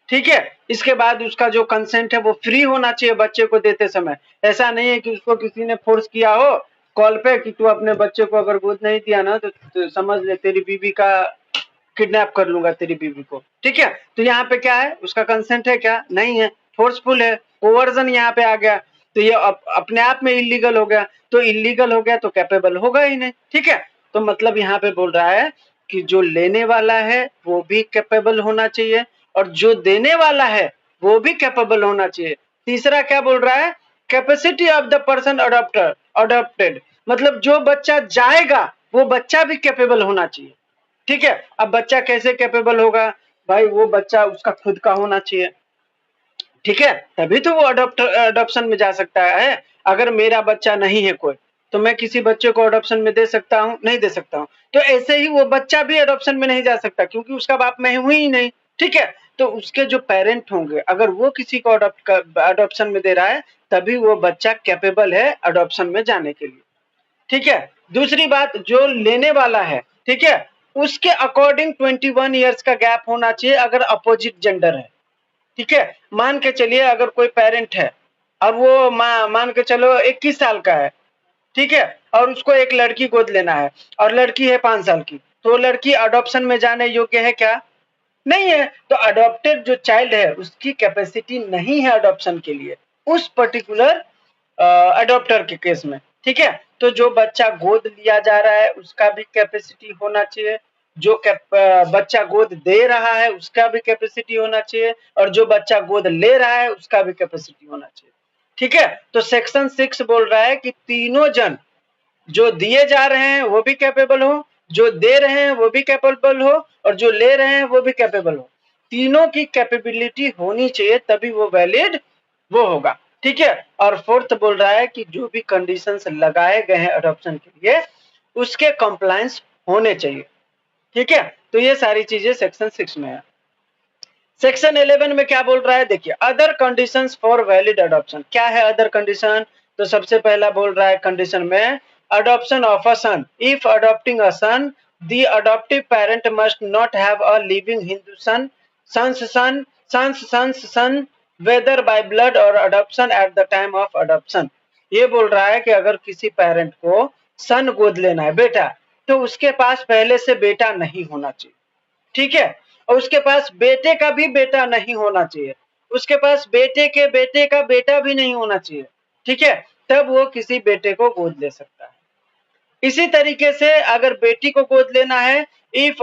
[SPEAKER 1] ठीक है। इसके बाद उसका जो कंसेंट है वो फ्री होना चाहिए बच्चे को देते समय। ऐसा नहीं है कि उसको किसी ने फोर्स किया हो कॉल पे कि तू अपने बच्चे को अगर गोद नहीं दिया ना तो समझ ले तेरी बीवी का किडनैप कर लूंगा तेरी बीवी को, ठीक है। तो यहाँ पे क्या है? उसका कंसेंट है क्या? नहीं है, फोर्सफुल है, कोवर्जन यहाँ पे आ गया। तो ये अपने आप में इलीगल हो गया, तो इलीगल हो गया तो कैपेबल होगा ही नहीं, ठीक है। तो मतलब यहाँ पे बोल रहा है कि जो लेने वाला है वो भी कैपेबल होना चाहिए और जो देने वाला है वो भी कैपेबल होना चाहिए। तीसरा क्या बोल रहा है, capacity of the person adopted, मतलब जो बच्चा जाएगा वो बच्चा भी कैपेबल होना चाहिए, ठीक है। अब बच्चा कैसे कैपेबल होगा भाई, वो बच्चा उसका खुद का होना चाहिए, ठीक है, तभी तो वो अडॉप्शन में जा सकता है। अगर मेरा बच्चा नहीं है कोई तो मैं किसी बच्चे को अडॉप्शन में दे सकता हूँ, नहीं दे सकता हूँ। तो ऐसे ही वो बच्चा भी अडॉप्शन में नहीं जा सकता क्योंकि उसका बाप मैं हूं ही नहीं, ठीक है। तो उसके जो पेरेंट होंगे अगर वो किसी को अडॉप्शन में दे रहा है तभी वो बच्चा कैपेबल है अडॉप्शन में जाने के लिए, ठीक है। दूसरी बात, जो लेने वाला है, ठीक है, उसके अकॉर्डिंग 21 ईयर्स का गैप होना चाहिए अगर अपोजिट जेंडर है, ठीक है। मान के चलिए अगर कोई पेरेंट है, अब वो मान के चलो 21 साल का है, ठीक है, और उसको एक लड़की गोद लेना है और लड़की है 5 साल की, तो लड़की अडॉप्शन में जाने योग्य है क्या, नहीं है। तो अडॉप्टेड जो चाइल्ड है उसकी कैपेसिटी नहीं है अडॉप्शन के लिए उस पर्टिकुलर अडॉप्टर के केस में, ठीक है। तो जो बच्चा गोद लिया जा रहा है उसका भी कैपेसिटी होना चाहिए, जो बच्चा गोद दे रहा है उसका भी कैपेसिटी होना चाहिए और जो बच्चा गोद ले रहा है उसका भी कैपेसिटी होना चाहिए, ठीक है। तो सेक्शन 6 बोल रहा है कि तीनों जन, जो दिए जा रहे हैं वो भी कैपेबल हो, जो दे रहे हैं वो भी कैपेबल हो और जो ले रहे हैं वो भी कैपेबल हो, तीनों की कैपेबिलिटी होनी चाहिए तभी वो वैलिड वो होगा, ठीक है। और फोर्थ बोल रहा है कि जो भी कंडीशंस लगाए गए हैं अडॉप्शन के लिए उसके कंप्लायंस होने चाहिए, ठीक है। तो ये सारी चीजें सेक्शन 6 में है। सेक्शन 11 में क्या बोल रहा है, देखिए other conditions for valid adoption. क्या है अदर कंडीशन, तो सबसे पहला बोल रहा है कंडीशन में adoption of a son, if adopting a son the adoptive parent must not have a living Hindu son, sons whether by blood or adoption at the time of adoption. ये बोल रहा है कि अगर किसी पेरेंट को सन गोद लेना है बेटा, तो उसके पास पहले से बेटा नहीं होना चाहिए, ठीक है। और उसके पास बेटे का भी बेटा नहीं होना चाहिए, उसके पास बेटे के बेटे का बेटा भी नहीं होना चाहिए, ठीक है, तब वो किसी बेटे को गोद ले सकता है। इसी तरीके से अगर बेटी को गोद लेना है, if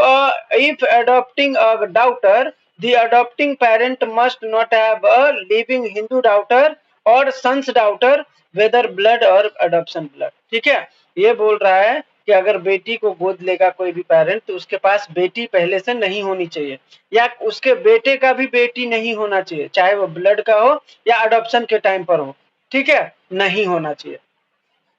[SPEAKER 1] adopting a daughter the adopting parent must not have a living Hindu daughter और sons daughter weather blood or adoption blood, ठीक है। ये बोल रहा है कि अगर बेटी को गोद लेगा कोई भी पेरेंट तो उसके पास बेटी पहले से नहीं होनी चाहिए या उसके बेटे का भी बेटी नहीं होना चाहिए, चाहे वो ब्लड का हो या अडॉप्शन के टाइम पर हो, ठीक है, नहीं होना चाहिए।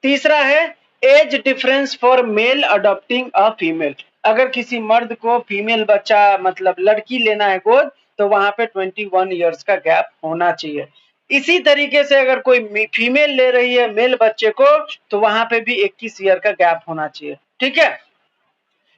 [SPEAKER 1] तीसरा है age difference for male adopting a female. अगर किसी मर्द को फीमेल बच्चा मतलब लड़की लेना है गोद तो वहां पे 21 ईयर्स का गैप होना चाहिए। इसी तरीके से अगर कोई फीमेल ले रही है मेल बच्चे को तो वहां पे भी 21 ईयर का गैप होना चाहिए, ठीक है।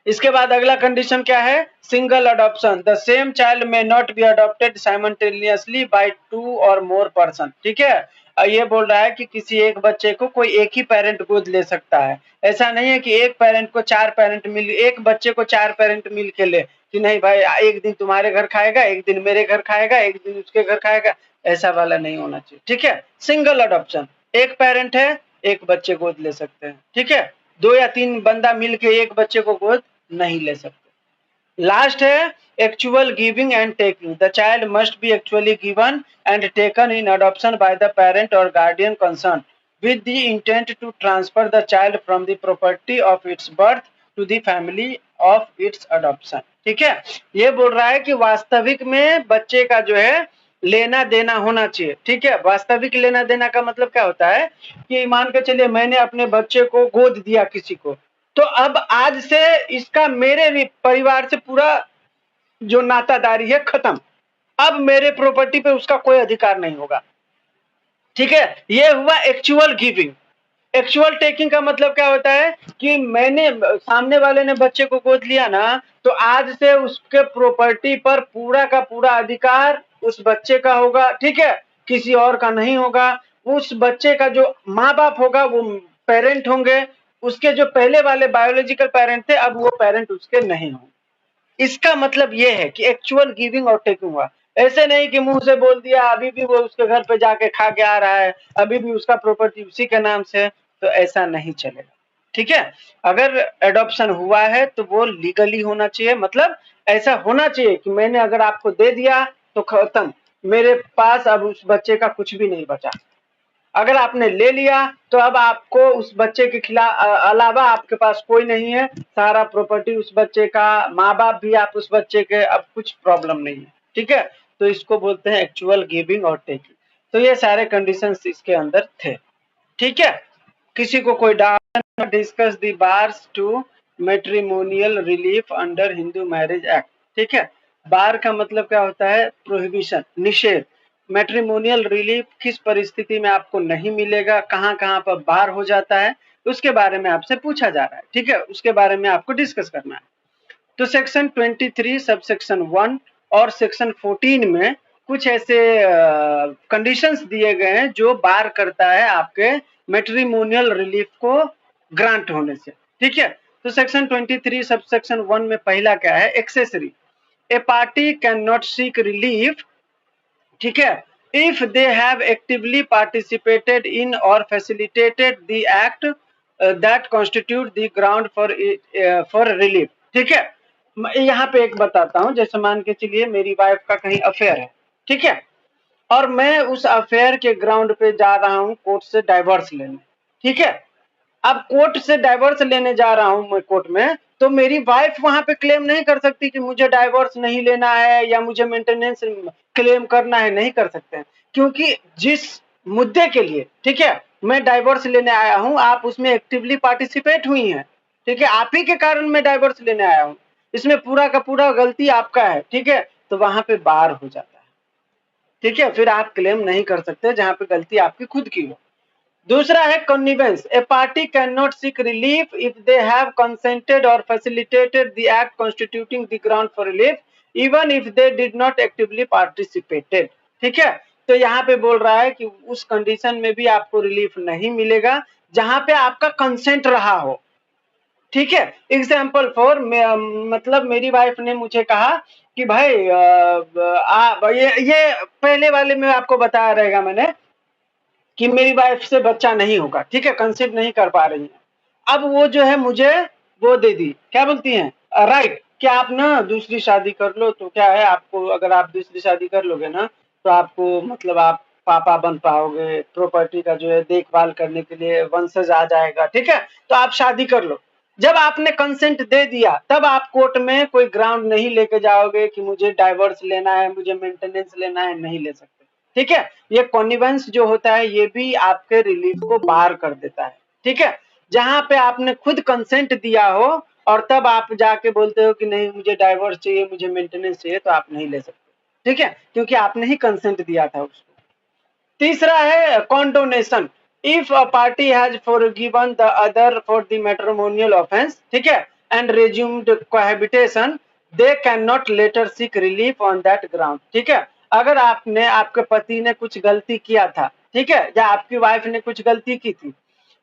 [SPEAKER 1] इसके बाद अगला कंडीशन क्या है, single adoption, the same child may not be adopted simultaneously by 2 or more person, ठीक है। ये बोल रहा है कि किसी एक बच्चे को कोई एक ही पेरेंट गोद ले सकता है, ऐसा नहीं है कि एक पेरेंट को 4 पेरेंट मिल, एक बच्चे को 4 पेरेंट मिल के ले कि नहीं भाई एक दिन तुम्हारे घर खाएगा, एक दिन मेरे घर खाएगा, एक दिन उसके घर खाएगा, ऐसा वाला नहीं होना चाहिए, ठीक है। सिंगल अडॉप्शन, एक पेरेंट है एक बच्चे गोद ले सकते हैं, ठीक है। 2 या 3 बंदा मिलके एक बच्चे को गोद नहीं ले सकते। लास्ट है actual giving and taking, the child must be actually given and taken in adoption by the parent or guardian concern with the intent to transfer the child from the property of its birth to the family of its adoption, ठीक है। ये बोल रहा है कि वास्तविक में बच्चे का जो है लेना देना होना चाहिए, ठीक है। वास्तविक लेना देना का मतलब क्या होता है कि मान के चलिए मैंने अपने बच्चे को गोद दिया किसी को, तो अब आज से इसका मेरे भी परिवार से पूरा जो नातादारी है खत्म, अब मेरे प्रॉपर्टी पे उसका कोई अधिकार नहीं होगा, ठीक है। ये हुआ एक्चुअल गिविंग। एक्चुअल टेकिंग का मतलब क्या होता है कि मैंने सामने वाले ने बच्चे को गोद लिया ना तो आज से उसके प्रॉपर्टी पर पूरा का पूरा अधिकार उस बच्चे का होगा, ठीक है, किसी और का नहीं होगा। उस बच्चे का जो माँ बाप होगा वो पेरेंट होंगे, उसके जो पहले वाले बायोलॉजिकल पेरेंट थे अब वो पेरेंट उसके नहीं होंगे। इसका मतलब ये है कि एक्चुअल गिविंग और टेकिंग हुआ। ऐसे नहीं कि मुंह से बोल दिया, अभी भी वो उसके घर पे जाके खा के आ रहा है, अभी भी उसका प्रॉपर्टी उसी के नाम से है, तो ऐसा नहीं चलेगा। ठीक है, अगर एडॉप्शन हुआ है तो वो लीगली होना चाहिए, मतलब ऐसा होना चाहिए कि मैंने अगर आपको दे दिया तो खत्म, मेरे पास अब उस बच्चे का कुछ भी नहीं बचा। अगर आपने ले लिया तो अब आपको उस बच्चे के खिलाफ अलावा आपके पास कोई नहीं है, सारा प्रॉपर्टी उस बच्चे का, माँ बाप भी आप उस बच्चे के, अब कुछ प्रॉब्लम नहीं है। ठीक है, तो इसको बोलते हैं एक्चुअल गिविंग और टेकिंग। तो ये सारे कंडीशंस इसके अंदर थे। ठीक है, किसी को कोई doubt? Discuss the bars to matrimonial relief under Hindu marriage act. ठीक है, बार का मतलब क्या होता है? प्रोहिबिशन, निषेध। मैट्रिमोनियल रिलीफ किस परिस्थिति में आपको नहीं मिलेगा, कहां कहां पर बार हो जाता है, उसके बारे में आपसे पूछा जा रहा है। ठीक है, उसके बारे में आपको डिस्कस करना है। तो सेक्शन 23 सब सेक्शन 1 और सेक्शन 14 में कुछ ऐसे कंडीशंस दिए गए हैं जो बार करता है आपके मैट्रिमोनियल रिलीफ को ग्रांट होने से। ठीक है, तो सेक्शन 23 सब सेक्शन 1 में पहला क्या है? Accessory. A party can not seek relief, ठीक है, if they have actively participated in or facilitated the act that constitute the ground for relief. ठीक है, यहाँ पे एक बताता हूँ, जैसे मान के चलिए मेरी वाइफ का कहीं अफेयर है, ठीक है, और मैं उस अफेयर के ग्राउंड पे जा रहा हूँ कोर्ट से डाइवर्स लेने। ठीक है, अब कोर्ट से डाइवर्स लेने जा रहा हूं मैं कोर्ट में, तो मेरी वाइफ वहां पे क्लेम नहीं कर सकती कि मुझे डाइवर्स नहीं लेना है या मुझे मेंटेनेंस क्लेम करना है, नहीं कर सकते हैं, क्योंकि जिस मुद्दे के लिए, ठीक है, मैं डाइवर्स लेने आया हूं, आप उसमें एक्टिवली पार्टिसिपेट हुई हैं। ठीक है, आप ही के कारण मैं डाइवर्स लेने आया हूं, इसमें पूरा का पूरा गलती आपका है। ठीक है, तो वहां पे बार हो जाता है। ठीक है, फिर आप क्लेम नहीं कर सकते जहां पे गलती आपकी खुद की हो। दूसरा है connivance. A party can not seek relief if they have consented or facilitated the act constituting the ground for relief even if they did not actively participated. ठीक है, तो यहाँ पे बोल रहा है कि उस कंडीशन में भी आपको रिलीफ नहीं मिलेगा जहां पे आपका कंसेंट रहा हो। ठीक है, एग्जाम्पल फॉर, मतलब मेरी वाइफ ने मुझे कहा कि भाई ये पहले वाले में आपको बताया रहेगा मैंने कि मेरी वाइफ से बच्चा नहीं होगा। ठीक है, कंसीव नहीं कर पा रही है। अब वो जो है मुझे वो दे दी, क्या बोलती हैं, राइट, कि आप ना दूसरी शादी कर लो, तो क्या है, आपको अगर आप दूसरी शादी कर लोगे ना तो आपको मतलब आप पापा बन पाओगे, प्रॉपर्टी का जो है देखभाल करने के लिए वंशज आ जाएगा। ठीक है, तो आप शादी कर लो। जब आपने कंसेंट दे दिया तब आप कोर्ट में कोई ग्राउंड नहीं लेके जाओगे कि मुझे डाइवर्स लेना है, मुझे मेंटेनेंस लेना है, नहीं ले सकते। ठीक है, ये कॉन्निवेंस जो होता है ये भी आपके रिलीफ को बाहर कर देता है। ठीक है, जहां पे आपने खुद कंसेंट दिया हो और तब आप जाके बोलते हो कि नहीं मुझे डाइवोर्स चाहिए, मुझे मेंटेनेंस चाहिए, तो आप नहीं ले सकते। ठीक है, क्योंकि आपने ही कंसेंट दिया था उसको। तीसरा है condonation. If a party has forgiven the other for the matrimonial offence, ठीक है, and resumed cohabitation, they can not later seek relief on that ground. ठीक है, अगर आपने, आपके पति ने कुछ गलती किया था, ठीक है, या आपकी वाइफ ने कुछ गलती की थी,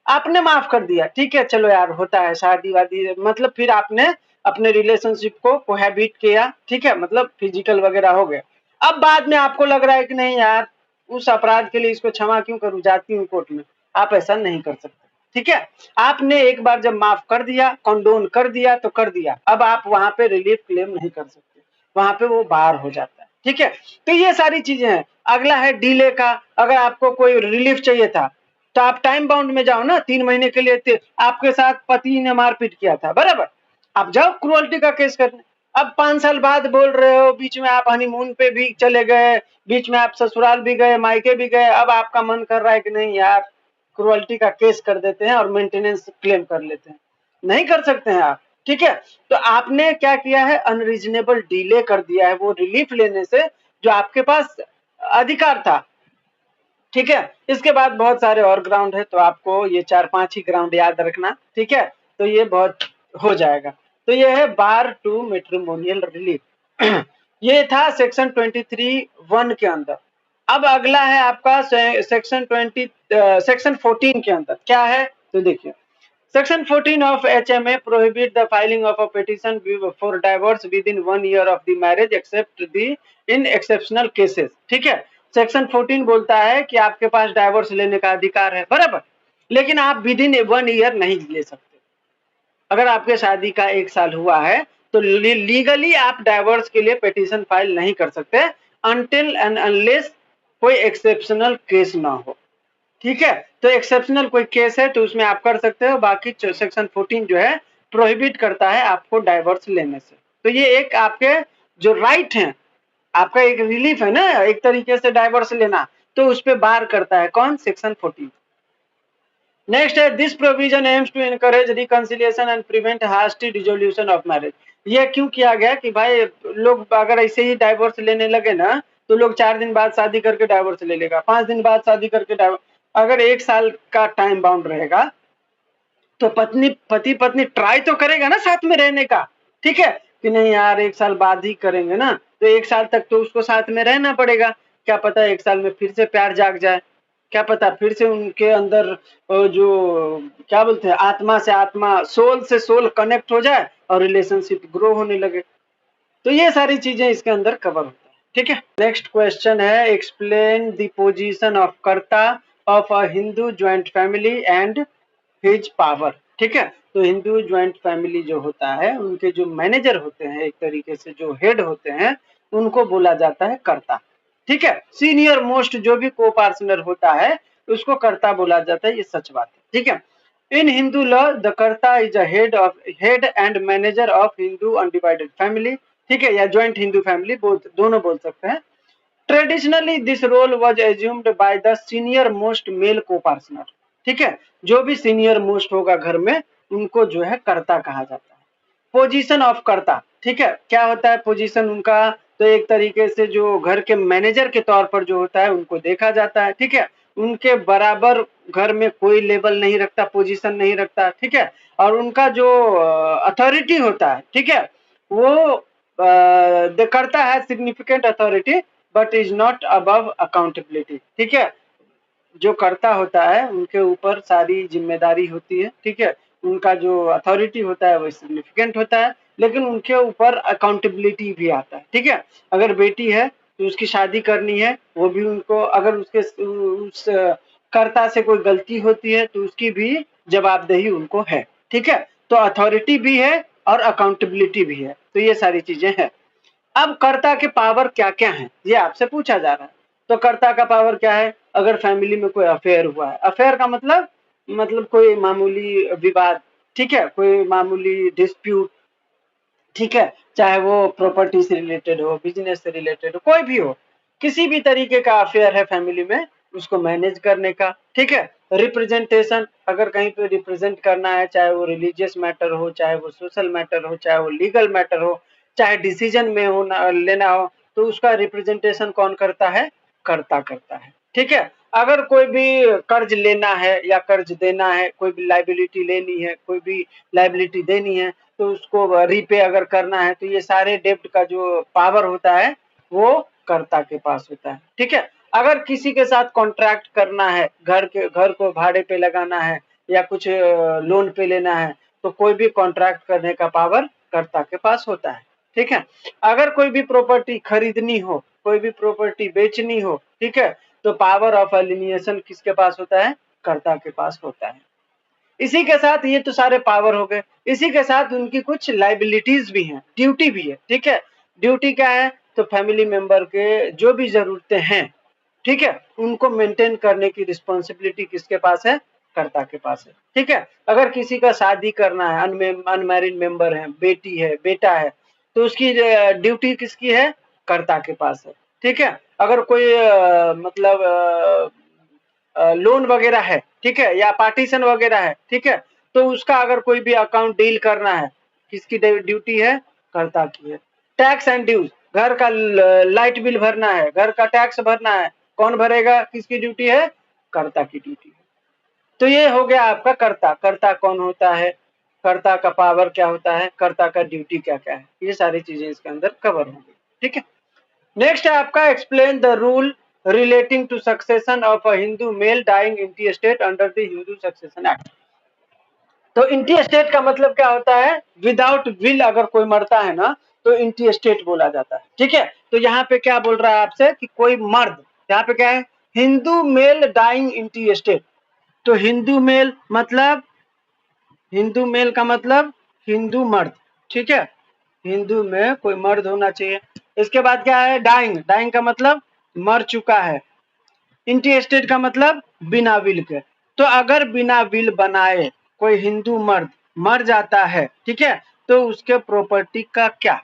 [SPEAKER 1] आपने माफ कर दिया, ठीक है, चलो यार होता है, शादी वादी, मतलब फिर आपने अपने रिलेशनशिप को कोहैबिट किया, ठीक है, मतलब फिजिकल वगैरह हो गया। अब बाद में आपको लग रहा है कि नहीं यार उस अपराध के लिए इसको क्षमा क्यों करूं, जाती हूँ कोर्ट में, आप ऐसा नहीं कर सकते। ठीक है, आपने एक बार जब माफ कर दिया, कंडोन कर दिया तो कर दिया, अब आप वहां पे रिलीफ क्लेम नहीं कर सकते, वहां पे वो बार हो जाता है। ठीक है, तो ये सारी चीजें हैं। अगला है डीले का। अगर आपको कोई रिलीफ चाहिए था तो आप टाइम बाउंड में जाओ ना, 3 महीने के लिए आपके साथ पति ने मारपीट किया था, बराबर, आप जाओ क्रुअल्टी का केस करने। अब 5 साल बाद बोल रहे हो, बीच में आप हनीमून पे भी चले गए, बीच में आप ससुराल भी गए, मायके भी गए, अब आपका मन कर रहा है कि नहीं यार क्रुअल्टी का केस कर देते हैं और मेंटेनेंस क्लेम कर लेते हैं, नहीं कर सकते हैं आप। ठीक है, तो आपने क्या किया है, अनरीजनेबल डिले कर दिया है वो रिलीफ लेने से जो आपके पास अधिकार था। ठीक है, इसके बाद बहुत सारे और ग्राउंड है, तो आपको ये 4-5 ही ग्राउंड याद रखना। ठीक है, तो ये बहुत हो जाएगा। तो ये है बार टू मैट्रिमोनियल रिलीफ। ये था सेक्शन 23(1) के अंदर। अब अगला है आपका सेक्शन 14 के अंदर क्या है, तो देखिए Section 14 of HMA prohibit the filing of a petition for divorce within 1 year of the marriage except the in exceptional cases. ठीक है, सेक्शन 14 बोलता है कि आपके पास डाइवोर्स लेने का अधिकार है, बराबर, लेकिन आप विद इन 1 ईयर नहीं ले सकते। अगर आपके शादी का 1 साल हुआ है तो लीगली आप डाइवोर्स के लिए पिटीशन फाइल नहीं कर सकते अनटिल एंड अनलेस कोई एक्सेप्शनल केस ना हो। ठीक है, तो एक्सेप्शनल कोई केस है तो उसमें आप कर सकते हो, बाकी सेक्शन 14 जो है प्रोहिबिट करता है आपको डाइवोर्स लेने से। तो ये एक आपके जो राइट है, आपका एक रिलीफ है ना एक तरीके से डाइवोर्स लेना, तो उस पर बार करता है कौन, सेक्शन 14। नेक्स्ट है this provision aims to encourage reconciliation and prevent hasty dissolution of marriage. ये क्यों किया गया कि भाई लोग अगर ऐसे ही डाइवोर्स लेने लगे ना तो लोग 4 दिन बाद शादी करके डाइवोर्स ले लेगा, 5 दिन बाद शादी करके डाइवोर्स। अगर 1 साल का टाइम बाउंड रहेगा तो पति पत्नी ट्राई तो करेगा ना साथ में रहने का, ठीक है, कि नहीं यार 1 साल बाद ही करेंगे ना, तो 1 साल तक तो उसको साथ में रहना पड़ेगा। क्या पता 1 साल में फिर से प्यार जाग जाए, क्या पता फिर से उनके अंदर जो क्या बोलते हैं आत्मा से आत्मा, सोल से सोल कनेक्ट हो जाए और रिलेशनशिप ग्रो होने लगे। तो ये सारी चीजें इसके अंदर कवर होता है। ठीक है, नेक्स्ट क्वेश्चन है एक्सप्लेन द पोजीशन ऑफ कर्ता of a Hindu joint family and his power. ठीक है, तो हिंदू ज्वाइंट फैमिली जो होता है उनके जो मैनेजर होते हैं, एक तरीके से जो हेड होते हैं, उनको बोला जाता है कर्ता। ठीक है, सीनियर मोस्ट जो भी को पार्टनर होता है उसको कर्ता बोला जाता है, ये सच बात है। ठीक है, इन हिंदू लॉ द कर्ता is a head and manager of Hindu undivided family. ठीक है, या ज्वाइंट हिंदू फैमिली दोनों बोल सकते हैं। Traditionally this role was assumed by the senior most male co partner. ठीक है, जो भी सीनियर मोस्ट होगा घर में उनको जो है कर्ता कहा जाता है। पोजीशन ऑफ कर्ता, ठीक है, क्या होता है पोजीशन उनका, तो एक तरीके से जो घर के मैनेजर के तौर पर जो होता है उनको देखा जाता है। ठीक है, उनके बराबर घर में कोई लेवल नहीं रखता, पोजीशन नहीं रखता। ठीक है, और उनका जो अथॉरिटी होता है, ठीक है, वो करता है significant authority but is not above accountability. ठीक है, जो कर्ता होता है उनके ऊपर सारी जिम्मेदारी होती है। ठीक है, उनका जो अथॉरिटी होता है वो सिग्निफिकेंट होता है, लेकिन उनके ऊपर अकाउंटेबिलिटी भी आता है। ठीक है, अगर बेटी है तो उसकी शादी करनी है, वो भी उनको, अगर उसके उस कर्ता से कोई गलती होती है तो उसकी भी जवाबदेही उनको है। ठीक है, तो अथॉरिटी भी है और अकाउंटेबिलिटी भी है, तो ये सारी चीजें हैं। अब कर्ता के पावर क्या क्या हैं ये आपसे पूछा जा रहा है। तो कर्ता का पावर क्या है, अगर फैमिली में कोई अफेयर हुआ है, अफेयर का मतलब कोई मामूली विवाद, ठीक है, कोई मामूली डिस्प्यूट, ठीक है, चाहे वो प्रॉपर्टी से रिलेटेड हो, बिजनेस से रिलेटेड हो, कोई भी हो, किसी भी तरीके का अफेयर है फैमिली में, उसको मैनेज करने का। ठीक है, रिप्रेजेंटेशन, अगर कहीं पे रिप्रेजेंट करना है, चाहे वो रिलीजियस मैटर हो, चाहे वो सोशल मैटर हो, चाहे वो लीगल मैटर हो, चाहे डिसीजन में हो लेना हो, तो उसका रिप्रेजेंटेशन कौन करता है, कर्ता करता है। ठीक है, अगर कोई भी कर्ज लेना है या कर्ज देना है, कोई भी लाइबिलिटी लेनी है, कोई भी लाइबिलिटी देनी है, तो उसको रीपे अगर करना है, तो ये सारे डेब्ट का जो पावर होता है वो कर्ता के पास होता है। ठीक है, अगर किसी के साथ कॉन्ट्रैक्ट करना है, घर को भाड़े पे लगाना है या कुछ लोन पे लेना है, तो कोई भी कॉन्ट्रैक्ट करने का पावर कर्ता के पास होता है। ठीक है, अगर कोई भी प्रॉपर्टी खरीदनी हो, कोई भी प्रॉपर्टी बेचनी हो, ठीक है, तो पावर ऑफ एलिनिएशन किसके पास होता है, कर्ता के पास होता है। इसी के साथ ये तो सारे पावर हो गए, इसी के साथ उनकी कुछ लाइबिलिटीज भी हैं, ड्यूटी भी है। ठीक है, ड्यूटी क्या है, तो फैमिली मेंबर के जो भी जरूरतें हैं, ठीक है, उनको मेंटेन करने की रिस्पॉन्सिबिलिटी किसके पास है, कर्ता के पास है। ठीक है, अगर किसी का शादी करना है, अनमैरिड मेंबर है, बेटी है, बेटा है, तो उसकी ड्यूटी किसकी है, कर्ता के पास है। ठीक है, अगर कोई लोन वगैरह है, ठीक है, या पार्टीशन वगैरह है, ठीक है, तो उसका अगर कोई भी अकाउंट डील करना है, किसकी ड्यूटी है, कर्ता की है। टैक्स एंड ड्यूज, घर का लाइट बिल भरना है, घर का टैक्स भरना है, कौन भरेगा, किसकी ड्यूटी है, कर्ता की ड्यूटी है। तो ये हो गया आपका कर्ता। कर्ता कौन होता है, कर्ता का पावर क्या होता है, कर्ता का ड्यूटी क्या क्या है, ये सारी चीजें इसके अंदर कवर होंगी। ठीक है, नेक्स्ट है आपका explain the rule relating to succession of a Hindu male dying in the state under the Hindu succession act. तो इंटीस्टेट का मतलब क्या होता है, विदाउट विल अगर कोई मरता है ना तो इंटीस्टेट बोला जाता है, ठीक है। तो यहाँ पे क्या बोल रहा है आपसे कि कोई मर्द, यहाँ पे क्या है, हिंदू मेल डाइंग इंटीस्टेट। तो हिंदू मेल मतलब, हिंदू मेल का मतलब हिंदू मर्द, ठीक है, हिंदू में कोई मर्द होना चाहिए। इसके बाद क्या है, डाइंग, डाइंग का मतलब मर चुका है। इंटीस्टेट का मतलब बिना विल के। तो अगर बिना विल बनाए कोई हिंदू मर्द मर जाता है, ठीक है, तो उसके प्रॉपर्टी का क्या,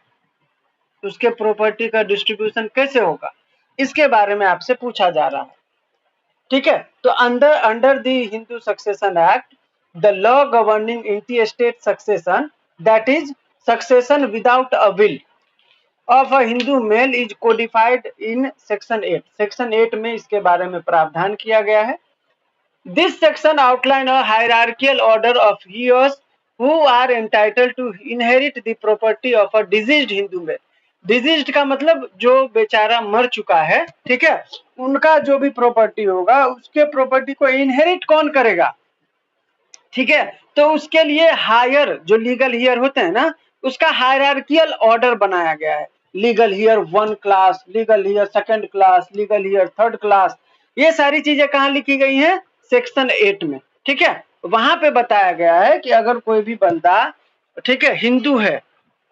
[SPEAKER 1] उसके प्रॉपर्टी का डिस्ट्रीब्यूशन कैसे होगा, इसके बारे में आपसे पूछा जा रहा है, ठीक है। तो under the Hindu succession act, the law governing intestate succession, that is succession without a will of a Hindu male is codified in section 8। Section 8 में इसके बारे में प्रावधान किया गया है। This section outline a hierarchical order of heirs who are entitled to inherit the property of a deceased Hindu male. Deceased का मतलब जो बेचारा मर चुका है, ठीक है, उनका जो भी प्रॉपर्टी होगा उसके प्रॉपर्टी को इनहेरिट कौन करेगा, ठीक है। तो उसके लिए हायर, जो लीगल हियर होते हैं ना, उसका हायरार्कियल ऑर्डर बनाया गया है। Legal here 1 class, legal here 2nd class, legal here 3rd class, ये सारी चीजें कहाँ लिखी गई हैं, सेक्शन 8 में, ठीक है। वहां पे बताया गया है कि अगर कोई भी बंदा, ठीक है, हिंदू है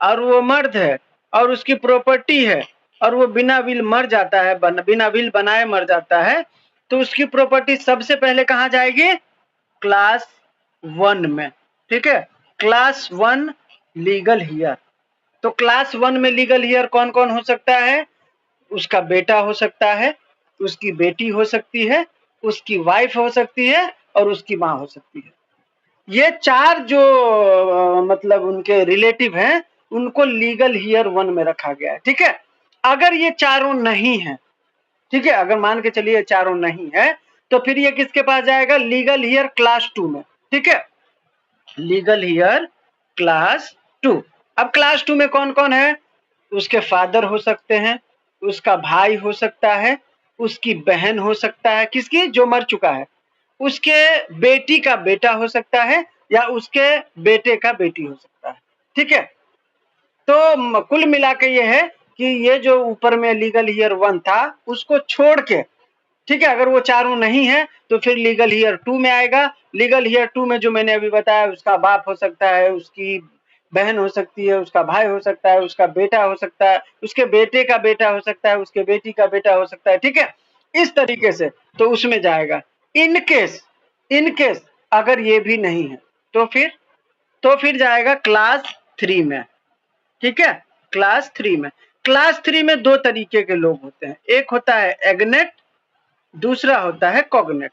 [SPEAKER 1] और वो मर्द है और उसकी प्रॉपर्टी है और वो बिना विल मर जाता है, बिना विल बनाए मर जाता है, तो उसकी प्रॉपर्टी सबसे पहले कहाँ जाएगी, क्लास 1 में, ठीक है, क्लास 1 लीगल हियर। तो क्लास 1 में लीगल हियर कौन कौन हो सकता है, उसका बेटा हो सकता है, उसकी बेटी हो सकती है, उसकी वाइफ हो सकती है और उसकी माँ हो सकती है। ये 4 जो मतलब उनके रिलेटिव हैं, उनको लीगल हियर 1 में रखा गया है, ठीक है। अगर ये चारों नहीं है, ठीक है, अगर मान के चलिए चारों नहीं है, तो फिर ये किसके पास जाएगा, लीगल हियर क्लास 2 में, ठीक है, लीगल हियर क्लास 2। अब क्लास 2 में कौन कौन है, उसके फादर हो सकते हैं, उसका भाई हो सकता है, उसकी बहन हो सकता है, किसकी, जो मर चुका है, उसके बेटी का बेटा हो सकता है या उसके बेटे का बेटी हो सकता है, ठीक है। तो कुल मिला के ये है कि ये जो ऊपर में लीगल हियर 1 था उसको छोड़ के, ठीक है, अगर वो चारों नहीं है तो फिर लीगल हियर 2 में आएगा। लीगल हियर 2 में जो मैंने अभी बताया, उसका बाप हो सकता है, उसकी बहन हो सकती है, उसका भाई हो सकता है, उसका बेटा हो सकता है, उसके बेटे का बेटा हो सकता है, उसके बेटी का बेटा हो सकता है, ठीक है, इस तरीके से तो उसमें जाएगा। इन केस अगर ये भी नहीं है तो फिर जाएगा क्लास 3 में, ठीक है, क्लास 3 में। क्लास 3 में 2 तरीके के लोग होते हैं, एक होता है एग्नेट, दूसरा होता है कॉग्नेट।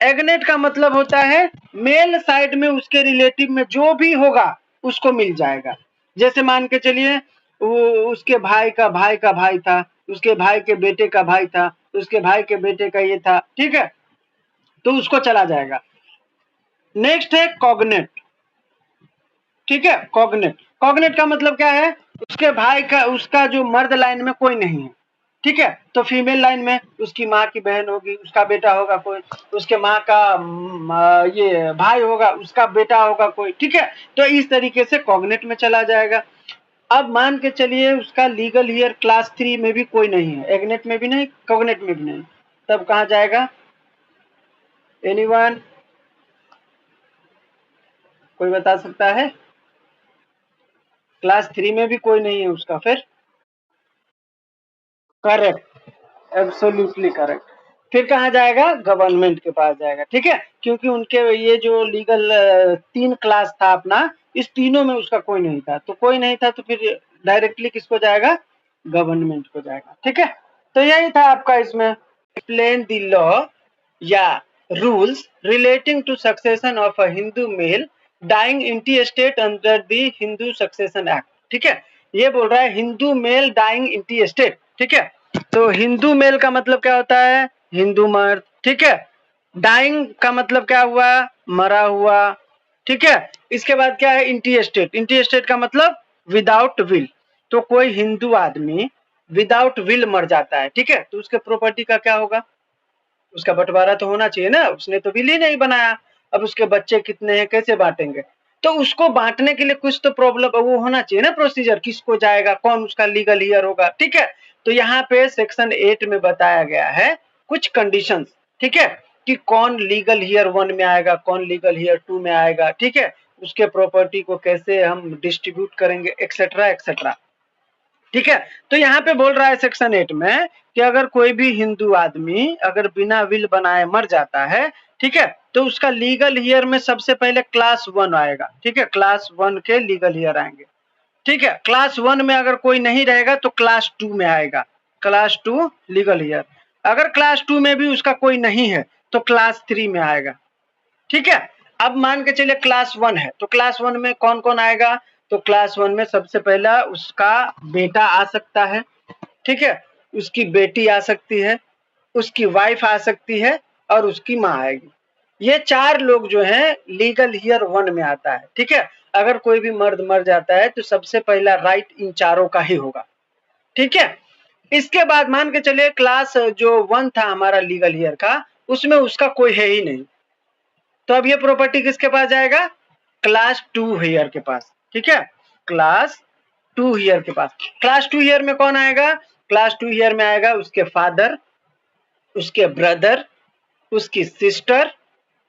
[SPEAKER 1] एग्नेट का मतलब होता है मेल साइड में उसके रिलेटिव में जो भी होगा उसको मिल जाएगा। जैसे मान के चलिए उसके भाई का भाई था, उसके भाई के बेटे का भाई था, उसके भाई के बेटे का ये था, ठीक है, तो उसको चला जाएगा। नेक्स्ट है कॉग्नेट, ठीक है, कॉग्नेट। कॉग्नेट का मतलब क्या है, उसके भाई का, उसका जो मर्द लाइन में कोई नहीं है, ठीक है, तो फीमेल लाइन में उसकी माँ की बहन होगी, उसका बेटा होगा कोई, उसके माँ का ये भाई होगा, उसका बेटा होगा कोई, ठीक है। तो इस तरीके से कॉग्नेट में चला जाएगा। अब मान के चलिए उसका लीगल हियर क्लास 3 में भी कोई नहीं है, एग्नेट में भी नहीं, कॉग्नेट में भी नहीं, तब कहाँ जाएगा, एनीवन, कोई बता सकता है, क्लास 3 में भी कोई नहीं है उसका, फिर करेक्ट, एब्सोल्युटली करेक्ट। फिर कहाँ जाएगा, गवर्नमेंट के पास जाएगा, ठीक है, क्योंकि उनके ये जो लीगल 3 क्लास था अपना, इस तीनों में उसका कोई नहीं था, तो कोई नहीं था तो फिर डायरेक्टली किसको जाएगा, गवर्नमेंट को जाएगा, ठीक है। तो यही था आपका इसमें, एक्सप्लेन द लॉ या rules relating to succession of a Hindu male dying intestate under the Hindu succession act, ठीक है। ये बोल रहा है हिंदू मेल डाइंग इंटीस्टेट, ठीक है। तो हिंदू मेल का मतलब क्या होता है, हिंदू मर्द, ठीक है। डाइंग का मतलब क्या हुआ, मरा हुआ, ठीक है। इसके बाद क्या है, इंटीस्टेट, इंटीस्टेट का मतलब विदाउट विल। तो कोई हिंदू आदमी विदाउट विल मर जाता है, ठीक है, तो उसके प्रॉपर्टी का क्या होगा, उसका बंटवारा तो होना चाहिए ना, उसने तो विल ही नहीं बनाया। अब उसके बच्चे कितने हैं, कैसे बांटेंगे, तो उसको बांटने के लिए कुछ तो प्रॉब्लम वो होना चाहिए ना, प्रोसीजर किसको जाएगा, कौन उसका लीगल हियर होगा, ठीक है। तो यहाँ पे सेक्शन 8 में बताया गया है कुछ कंडीशंस, ठीक है, कि कौन लीगल हियर 1 में आएगा, कौन लीगल हियर 2 में आएगा, ठीक है, उसके प्रॉपर्टी को कैसे हम डिस्ट्रीब्यूट करेंगे, एक्सेट्रा एक्सेट्रा, ठीक है। तो यहाँ पे बोल रहा है सेक्शन 8 में कि अगर कोई भी हिंदू आदमी अगर बिना विल बनाए मर जाता है, ठीक है, तो उसका लीगल हियर में सबसे पहले क्लास 1 आएगा, ठीक है, क्लास 1 के लीगल हियर आएंगे, ठीक है। क्लास 1 में अगर कोई नहीं रहेगा तो क्लास 2 में आएगा, क्लास 2 लीगल हियर। अगर क्लास 2 में भी उसका कोई नहीं है तो क्लास 3 में आएगा, ठीक है। अब मान के चलिए क्लास 1 है तो क्लास 1 में कौन कौन आएगा, तो क्लास 1 में सबसे पहला उसका बेटा आ सकता है, ठीक है, उसकी बेटी आ सकती है, उसकी वाइफ आ सकती है और उसकी माँ आएगी। ये 4 लोग जो हैं लीगल हियर 1 में आता है, ठीक है। अगर कोई भी मर्द मर जाता है तो सबसे पहला राइट इन चारों का ही होगा, ठीक है। इसके बाद मान के चलिए क्लास जो 1 था हमारा लीगल हियर का, उसमें उसका कोई है ही नहीं, तो अब ये प्रॉपर्टी किसके पास जाएगा, क्लास 2 हियर के पास, ठीक है, क्लास 2 हियर के पास। क्लास 2 हियर में कौन आएगा, क्लास 2 हियर में आएगा उसके फादर, उसके ब्रदर, उसकी सिस्टर,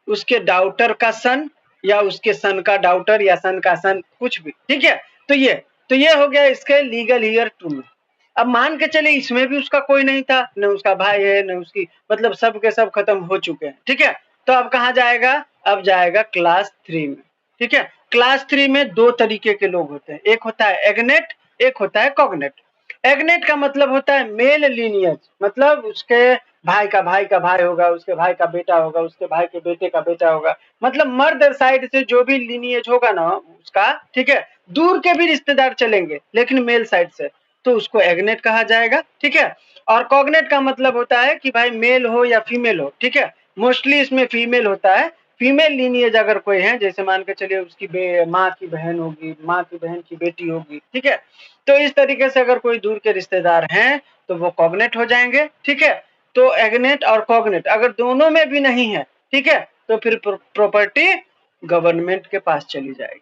[SPEAKER 1] उसके डॉटर का सन या उसके सन का डॉटर या सन का सन, कुछ भी, ठीक है। तो ये हो गया इसके लीगल हियर 2 में। अब मान के चले इसमें भी उसका कोई नहीं था, न उसका भाई है न उसकी, मतलब सब के सब खत्म हो चुके हैं, ठीक है। तो अब कहाँ जाएगा, अब जाएगा क्लास 3 में, ठीक है। क्लास 3 में 2 तरीके के लोग होते हैं, एक होता है एग्नेट, एक होता है कॉग्नेट। एग्नेट का मतलब होता है मेल लीनियज, मतलब उसके भाई का भाई का भाई होगा, उसके भाई का बेटा होगा, उसके भाई के बेटे का बेटा होगा, मतलब मर्द साइड से जो भी लीनियज होगा ना उसका, ठीक है, दूर के भी रिश्तेदार चलेंगे लेकिन मेल साइड से, तो उसको एग्नेट कहा जाएगा, ठीक है। और कॉग्नेट का मतलब होता है कि भाई मेल हो या फीमेल हो, ठीक है, मोस्टली इसमें फीमेल होता है। फीमेल लीनियज अगर कोई है, जैसे मान के चलिए उसकी माँ की बहन होगी, माँ की बहन की बेटी होगी, ठीक है, तो इस तरीके से अगर कोई दूर के रिश्तेदार हैं तो वो कॉग्नेट हो जाएंगे, ठीक है। तो एग्नेट और कॉग्नेट अगर दोनों में भी नहीं है, ठीक है, तो फिर प्रॉपर्टी गवर्नमेंट के पास चली जाएगी।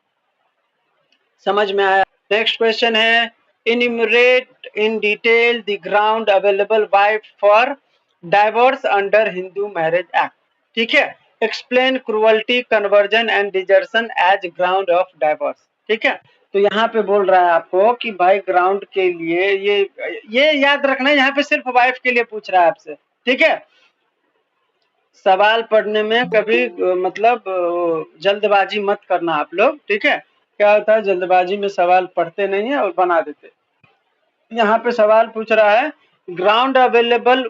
[SPEAKER 1] समझ में आया। नेक्स्ट क्वेश्चन है, enumerate in detail the ground available wife for divorce under Hindu marriage act, ठीक है। Explain cruelty, conversion and desertion as ground of divorce, ठीक है। तो यहाँ पे बोल रहा है आपको कि भाई ग्राउंड के लिए ये याद रखना है, यहाँ पे सिर्फ वाइफ के लिए पूछ रहा है आपसे, ठीक है। सवाल पढ़ने में कभी मतलब जल्दबाजी मत करना आप लोग, ठीक है। क्या होता है जल्दबाजी में सवाल पढ़ते नहीं है और बना देते। यहाँ पे सवाल पूछ रहा है ग्राउंड अवेलेबल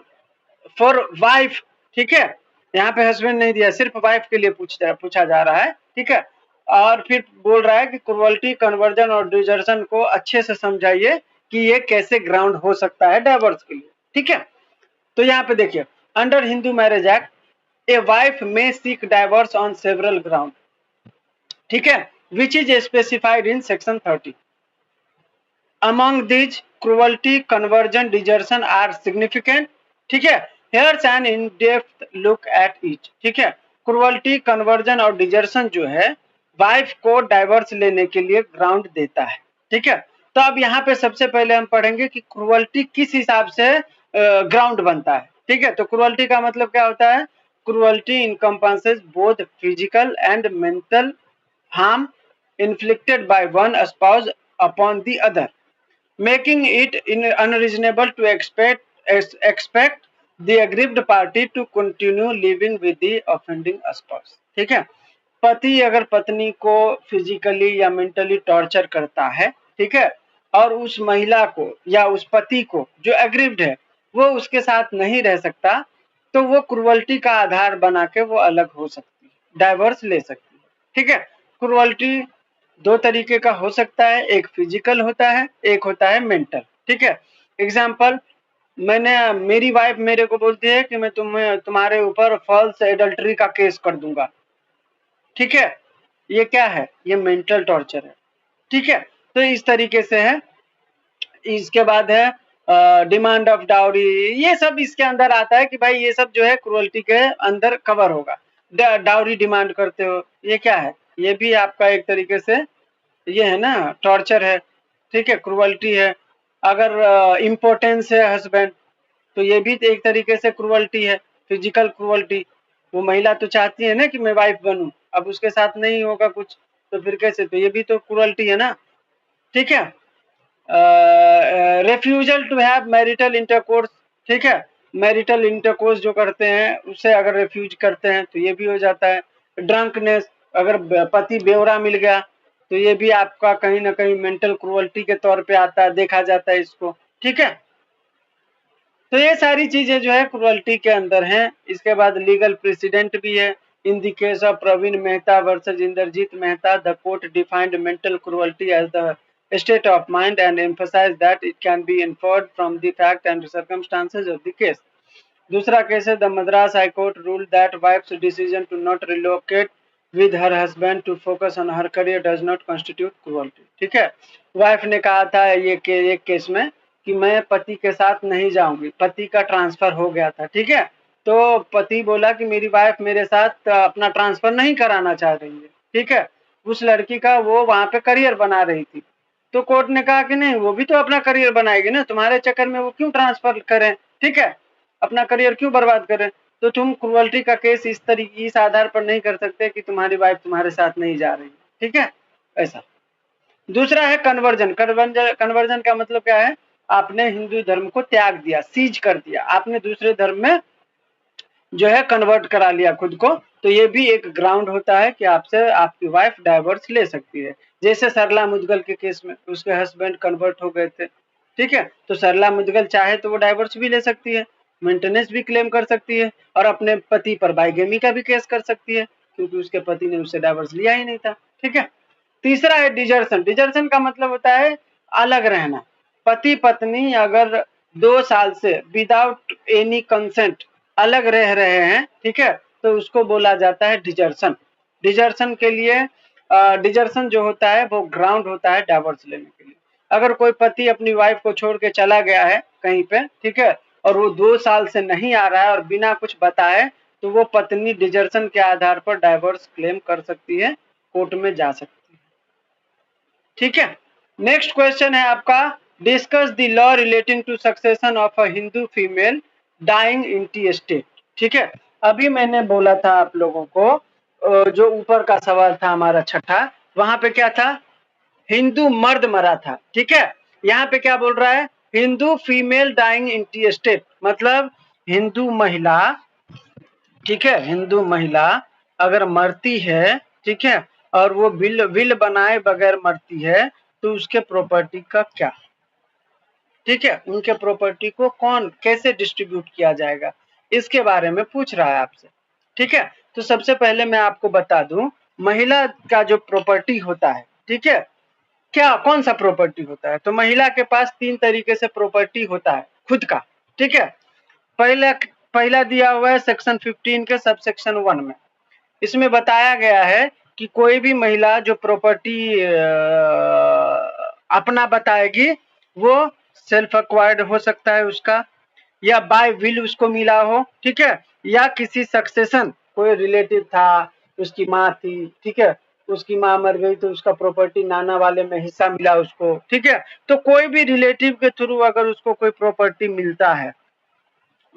[SPEAKER 1] फॉर वाइफ, ठीक है, यहाँ पे हस्बैंड नहीं दिया, सिर्फ वाइफ के लिए पूछा जा रहा है, ठीक है। और फिर बोल रहा है कि क्रुअल्टी, कन्वर्जन और डिजर्शन को अच्छे से समझाइए कि ये कैसे ग्राउंड हो सकता है डाइवोर्स के लिए, ठीक है। तो यहाँ पे देखिए, under Hindu marriage act a wife may seek divorce on several ground, ठीक है, which is specified in section 30। Among these cruelty, conversion, desertion are significant, ठीक है। Here's an in depth look at each, ठीक है। क्रुअल्टी, कन्वर्जन और डिजर्शन जो है वाइफ को डाइवोर्स लेने के लिए ग्राउंड देता है, ठीक है। तो अब यहाँ पे सबसे पहले हम पढ़ेंगे कि क्रुअल्टी किस हिसाब से ग्राउंड बनता है, ठीक है। तो क्रुअल्टी का मतलब क्या होता है, cruelty encompasses both physical and mental harm inflicted by one spouse upon the other, making it unreasonable to expect the aggrieved party to continue living with the offending spouse, ठीक है। पति अगर पत्नी को फिजिकली या मेंटली टॉर्चर करता है, ठीक है, और उस महिला को या उस पति को जो एग्रीव्ड है वो उसके साथ नहीं रह सकता, तो वो क्रुअल्टी का आधार बना के वो अलग हो सकती है, डाइवोर्स ले सकती है, ठीक है। क्रुअल्टी 2 तरीके का हो सकता है, एक फिजिकल होता है, एक होता है मेंटल, ठीक है। एग्जाम्पल, मेरी वाइफ मेरे को बोलती है कि मैं तुम्हारे ऊपर फॉल्स एडल्ट्री का केस कर दूंगा, ठीक है, ये क्या है, ये मेंटल टॉर्चर है, ठीक है। तो इस तरीके से है। इसके बाद है डिमांड ऑफ डाउरी, ये सब इसके अंदर आता है कि भाई ये सब जो है क्रुअल्टी के अंदर कवर होगा। डाउरी डिमांड करते हो, ये क्या है, ये भी आपका एक तरीके से ये है ना, टॉर्चर है, ठीक है, क्रूअल्टी है। अगर इम्पोर्टेंस है हस्बैंड, तो ये भी एक तरीके से क्रूअल्टी है, फिजिकल क्रूअल्टी। वो महिला तो चाहती है ना कि मैं वाइफ बनूं, अब उसके साथ नहीं होगा कुछ तो फिर कैसे, तो ये भी तो क्रूअल्टी है ना, ठीक है। रेफ्यूजल टू हैव मैरिटल इंटरकोर्स, ठीक है, मैरिटल इंटरकोर्स जो करते हैं उससे अगर रिफ्यूज करते हैं तो ये भी हो जाता है। ड्रंकनेस, अगर पति बेवड़ा मिल गया तो ये भी आपका कहीं ना कहीं मेंटल क्रूअल्टी के तौर पे आता है, देखा जाता है इसको, ठीक है। तो ये सारी चीजें जो है क्रूअल्टी के अंदर हैं। इसके बाद लीगल प्रेसिडेंट भी है। In the case of Praveen Mehta versus Indrajit Mehta, the court defined mental cruelty as the state of mind and emphasize that it can be inferred from the fact and circumstances of the case. दूसरा केस है, the Madras high court ruled that wife's decision to not relocate with her husband to focus on her career does not constitute cruelty, ठीक है। वाइफ ने कहा था एक केस में कि मैं पति के साथ नहीं जाऊंगी, पति का ट्रांसफर हो गया था, ठीक है। तो पति बोला कि मेरी वाइफ मेरे साथ अपना ट्रांसफर नहीं कराना चाह रही है, ठीक है। उस लड़की का वो वहां पे करियर बना रही थी, तो कोर्ट ने कहा कि नहीं, वो भी तो अपना करियर बनाएगी ना, तुम्हारे चक्कर में वो क्यों ट्रांसफर करें, ठीक है, अपना करियर क्यों बर्बाद करें। तो तुम क्रूअल्टी का केस इस तरीके, इस आधार पर नहीं कर सकते कि तुम्हारी वाइफ तुम्हारे साथ नहीं जा रही, ठीक है, ऐसा। दूसरा है कन्वर्जन। कन्वर्जन का मतलब क्या है, आपने हिंदू धर्म को त्याग दिया, सीज कर दिया, आपने दूसरे धर्म में जो है कन्वर्ट करा लिया खुद को, तो ये भी एक ग्राउंड होता है कि आपसे आपकी वाइफ डाइवोर्स ले सकती है। जैसे सरला मुदगल के केस में उसके हस्बैंड कन्वर्ट हो गए थे, ठीक है, तो सरला मुदगल चाहे तो वो डाइवोर्स भी ले सकती है, मेंटेनेंस भी क्लेम कर सकती है और अपने पति पर बाइगेमी का भी केस कर सकती है, क्योंकि उसके पति ने उससे डाइवोर्स लिया ही नहीं था, ठीक है। तीसरा है डिजर्सन। डिजर्सन का मतलब होता है अलग रहना। पति पत्नी अगर 2 साल से विदाउट एनी कंसेंट अलग रह रहे हैं, ठीक है, तो उसको बोला जाता है डिजर्सन। डिजर्सन के लिए डिजर्सन जो होता है वो ग्राउंड होता है डाइवोर्स लेने के लिए। अगर कोई पति अपनी वाइफ को छोड़ के चला गया है कहीं पे, ठीक है, और वो 2 साल से नहीं आ रहा है और बिना कुछ बताए, तो वो पत्नी डिजर्सन के आधार पर डाइवोर्स क्लेम कर सकती है, कोर्ट में जा सकती है, ठीक है। नेक्स्ट क्वेश्चन है आपका, discuss the law relating to succession of a Hindu female dying intestate, ठीक है। अभी मैंने बोला था आप लोगों को, जो ऊपर का सवाल था हमारा छठा, वहां पे क्या था, हिंदू मर्द मरा था, ठीक है। यहाँ पे क्या बोल रहा है, Hindu female dying intestate, मतलब हिंदू महिला, ठीक है, हिंदू महिला अगर मरती है, ठीक है, और वो विल बनाए बगैर मरती है, तो उसके प्रॉपर्टी का क्या, ठीक है, उनके प्रॉपर्टी को कौन कैसे डिस्ट्रीब्यूट किया जाएगा, इसके बारे में पूछ रहा है आपसे, ठीक है। तो सबसे पहले मैं आपको बता दूं, महिला का जो प्रॉपर्टी होता है, ठीक है, क्या कौन सा प्रॉपर्टी होता है, तो महिला के पास 3 तरीके से प्रॉपर्टी होता है खुद का, ठीक है। पहला पहला दिया हुआ है सेक्शन 15 के सब सेक्शन 1 में। इसमें बताया गया है कि कोई भी महिला जो प्रॉपर्टी अपना बताएगी, वो सेल्फ एक्वायर्ड हो सकता है उसका, या बाय विल उसको मिला हो, ठीक है, या किसी सक्सेशन, कोई रिलेटिव था, उसकी माँ थी, ठीक है, उसकी माँ मर गई तो उसका प्रॉपर्टी नाना वाले में हिस्सा मिला उसको, ठीक है। तो कोई भी रिलेटिव के थ्रू अगर उसको कोई प्रॉपर्टी मिलता है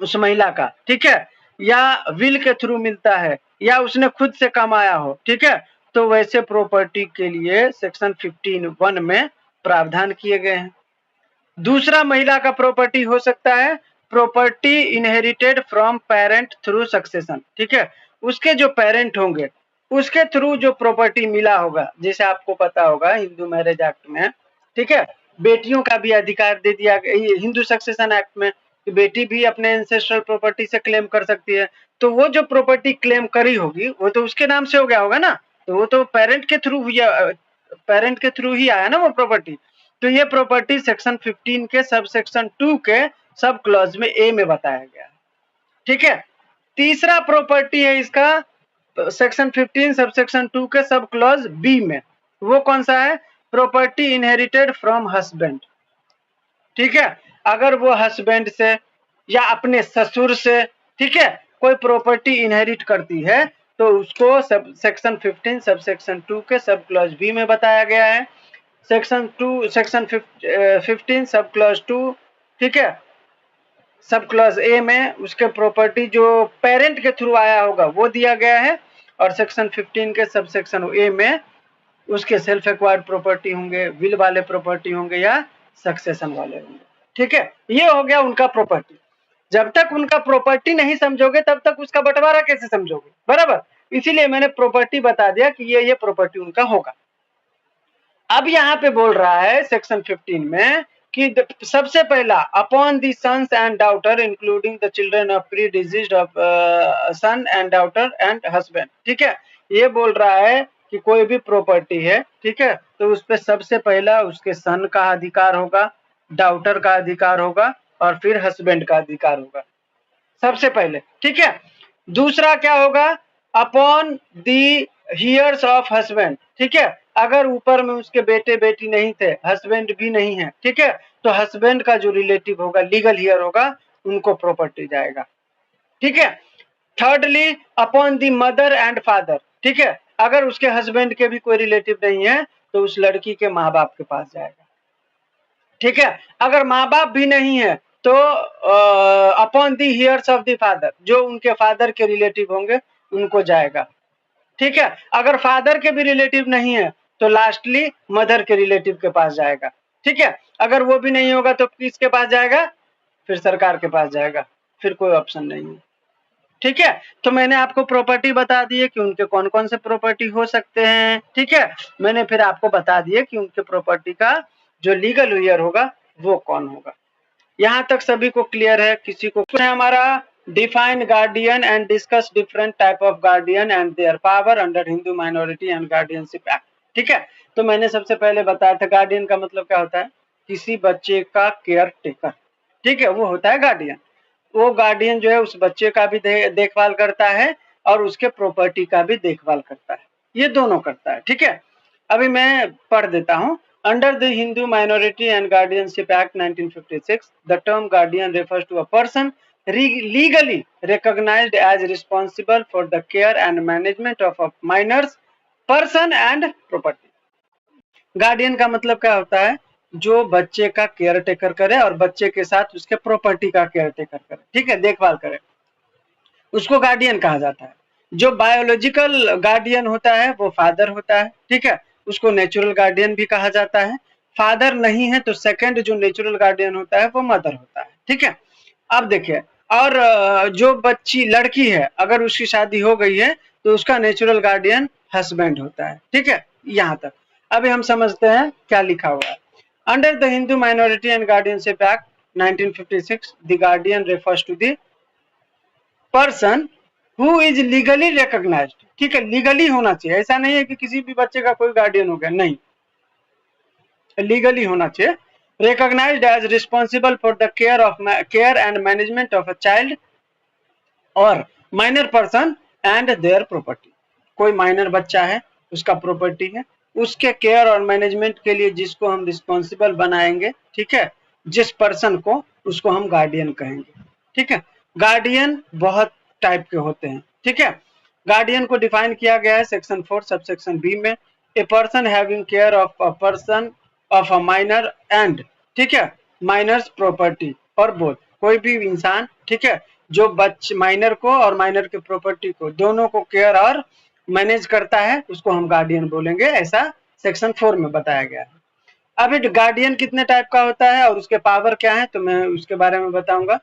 [SPEAKER 1] उस महिला का, ठीक है, या विल के थ्रू मिलता है, या उसने खुद से कमाया हो, ठीक है, तो वैसे प्रॉपर्टी के लिए सेक्शन 15(1) में प्रावधान किए गए हैं। दूसरा महिला का प्रॉपर्टी हो सकता है property inherited from parent through succession, ठीक है, उसके जो पेरेंट होंगे उसके थ्रू जो प्रॉपर्टी मिला होगा, जैसे आपको पता होगा हिंदू मैरिज एक्ट में, ठीक है, बेटियों का भी अधिकार दे दिया गया हिंदू सक्सेशन एक्ट में, कि बेटी भी अपने एंसेस्ट्रल प्रॉपर्टी से क्लेम कर सकती है। तो वो जो प्रॉपर्टी क्लेम करी होगी वो तो उसके नाम से हो गया होगा ना, तो वो तो पेरेंट के थ्रू हुआ, पेरेंट के थ्रू ही आया ना वो प्रॉपर्टी। तो ये प्रॉपर्टी सेक्शन 15 के सब सेक्शन 2 के सब क्लॉज में ए में बताया गया है, ठीक है। तीसरा प्रॉपर्टी है इसका सेक्शन 15 सब सेक्शन 2 के सब क्लॉज बी में, वो कौन सा है, प्रॉपर्टी इनहेरिटेड फ्रॉम हस्बैंड, ठीक है, अगर वो हस्बैंड से या अपने ससुर से, ठीक है, कोई प्रॉपर्टी इनहेरिट करती है, तो उसको सब सेक्शन 15 सब सेक्शन 2 के सब क्लॉज बी में बताया गया है। सेक्शन 15 सब क्लॉज 2, ठीक है, सब क्लॉज ए में उसके प्रॉपर्टी जो पेरेंट के थ्रू आया होगा वो दिया गया है, और सेक्शन 15 के सब सेक्शन ए में उसके सेल्फ एक्वायर्ड प्रॉपर्टी होंगे, विल वाले प्रॉपर्टी होंगे या सक्सेशन वाले होंगे। ठीक है, ये हो गया उनका प्रॉपर्टी। जब तक उनका प्रॉपर्टी नहीं समझोगे तब तक उसका बंटवारा कैसे समझोगे, बराबर। इसीलिए मैंने प्रॉपर्टी बता दिया कि ये प्रॉपर्टी उनका होगा। अब यहाँ पे बोल रहा है सेक्शन 15 में कि सबसे पहला upon the sons and daughter including the children of predeceased of son and daughter and husband. ठीक है, ये बोल रहा है कि कोई भी प्रॉपर्टी है, ठीक है, तो उस पर सबसे पहला उसके सन का अधिकार होगा, डॉटर का अधिकार होगा और फिर हस्बैंड का अधिकार होगा सबसे पहले। ठीक है, दूसरा क्या होगा, upon the heirs of husband. ठीक है, अगर ऊपर में उसके बेटे बेटी नहीं थे, हस्बैंड भी नहीं है, ठीक है, तो हस्बैंड का जो रिलेटिव होगा, लीगल हियर होगा, उनको प्रॉपर्टी जाएगा। ठीक है, thirdly upon the mother and father. ठीक है, अगर उसके हस्बैंड के भी कोई रिलेटिव नहीं है तो उस लड़की के माँ बाप के पास जाएगा। ठीक है, अगर माँ बाप भी नहीं है तो upon the heirs of the father, जो उनके फादर के रिलेटिव होंगे उनको जाएगा। ठीक है, अगर फादर के भी रिलेटिव नहीं है तो लास्टली मदर के रिलेटिव के पास जाएगा। ठीक है, अगर वो भी नहीं होगा तो किसके पास जाएगा, फिर सरकार के पास जाएगा, फिर कोई ऑप्शन नहीं है। ठीक है, तो मैंने आपको प्रॉपर्टी बता दी है कि उनके कौन कौन से प्रॉपर्टी हो सकते हैं। ठीक है, मैंने फिर आपको बता दिया कि उनके प्रॉपर्टी का जो लीगल हुईयर होगा वो कौन होगा। यहाँ तक सभी को क्लियर है? किसी को है? हमारा define guardian and discuss different type of guardian and their power under Hindu minority and guardianship act. ठीक है, तो मैंने सबसे पहले बताया था गार्डियन का मतलब क्या होता है, किसी बच्चे का केयर टेकर। ठीक है, वो होता है गार्डियन। वो गार्डियन जो है उस बच्चे का भी देखभाल करता है और उसके प्रॉपर्टी का भी देखभाल करता है, ये दोनों करता है। ठीक है, अभी मैं पढ़ देता हूँ। Under the Hindu Minority and Guardianship Act 1956, the term guardian refers to a person legally recognized as responsible for the care and management of a minor's person and property. Guardian का मतलब क्या होता है, जो बच्चे का केयर टेकर करे और बच्चे के साथ उसके प्रॉपर्टी का केयर टेकर करे। ठीक है, देखभाल करे, उसको गार्डियन कहा जाता है। जो बायोलॉजिकल गार्डियन होता है वो फादर होता है। ठीक है, उसको नेचुरल गार्डियन भी कहा जाता है। फादर नहीं है तो सेकंड जो नेचुरल गार्डियन होता है वो मदर होता है। ठीक है, अब देखिए, और जो बच्ची लड़की है अगर उसकी शादी हो गई है तो उसका नेचुरल गार्डियन हस्बैंड होता है। ठीक है, यहाँ तक। अभी हम समझते हैं क्या लिखा हुआ है। Under the Hindu minority and guardianship act 1956, the guardian refers to the person who is legally recognised. ठीक है, लीगली होना चाहिए, ऐसा नहीं है कि किसी भी बच्चे का कोई गार्डियन हो गया, नहीं, लीगली होना चाहिए। Recognised as responsible for the care and management of a child or minor person and their property. कोई माइनर बच्चा है, उसका प्रॉपर्टी है, उसके केयर और मैनेजमेंट के लिए जिसको हम रिस्पॉन्सिबल बनाएंगे, ठीक है, जिस पर्सन को, उसको हम गार्डियन कहेंगे। ठीक है, गार्डियन बहुत टाइप के होते हैं। ठीक है, गार्डियन को डिफाइन किया गया है सेक्शन 4 सबसेक्शन बी में। A person having care of a person of a minor and, ठीक है, माइनर्स प्रॉपर्टी और बोथ, कोई भी इंसान, ठीक है, जो बच्चे माइनर को और माइनर के प्रॉपर्टी को दोनों को केयर और मैनेज करता है उसको हम गार्डियन बोलेंगे, ऐसा सेक्शन 4 में बताया गया है। अब गार्डियन कितने टाइप का होता है और उसके पावर क्या है तो मैं उसके बारे में बताऊंगा।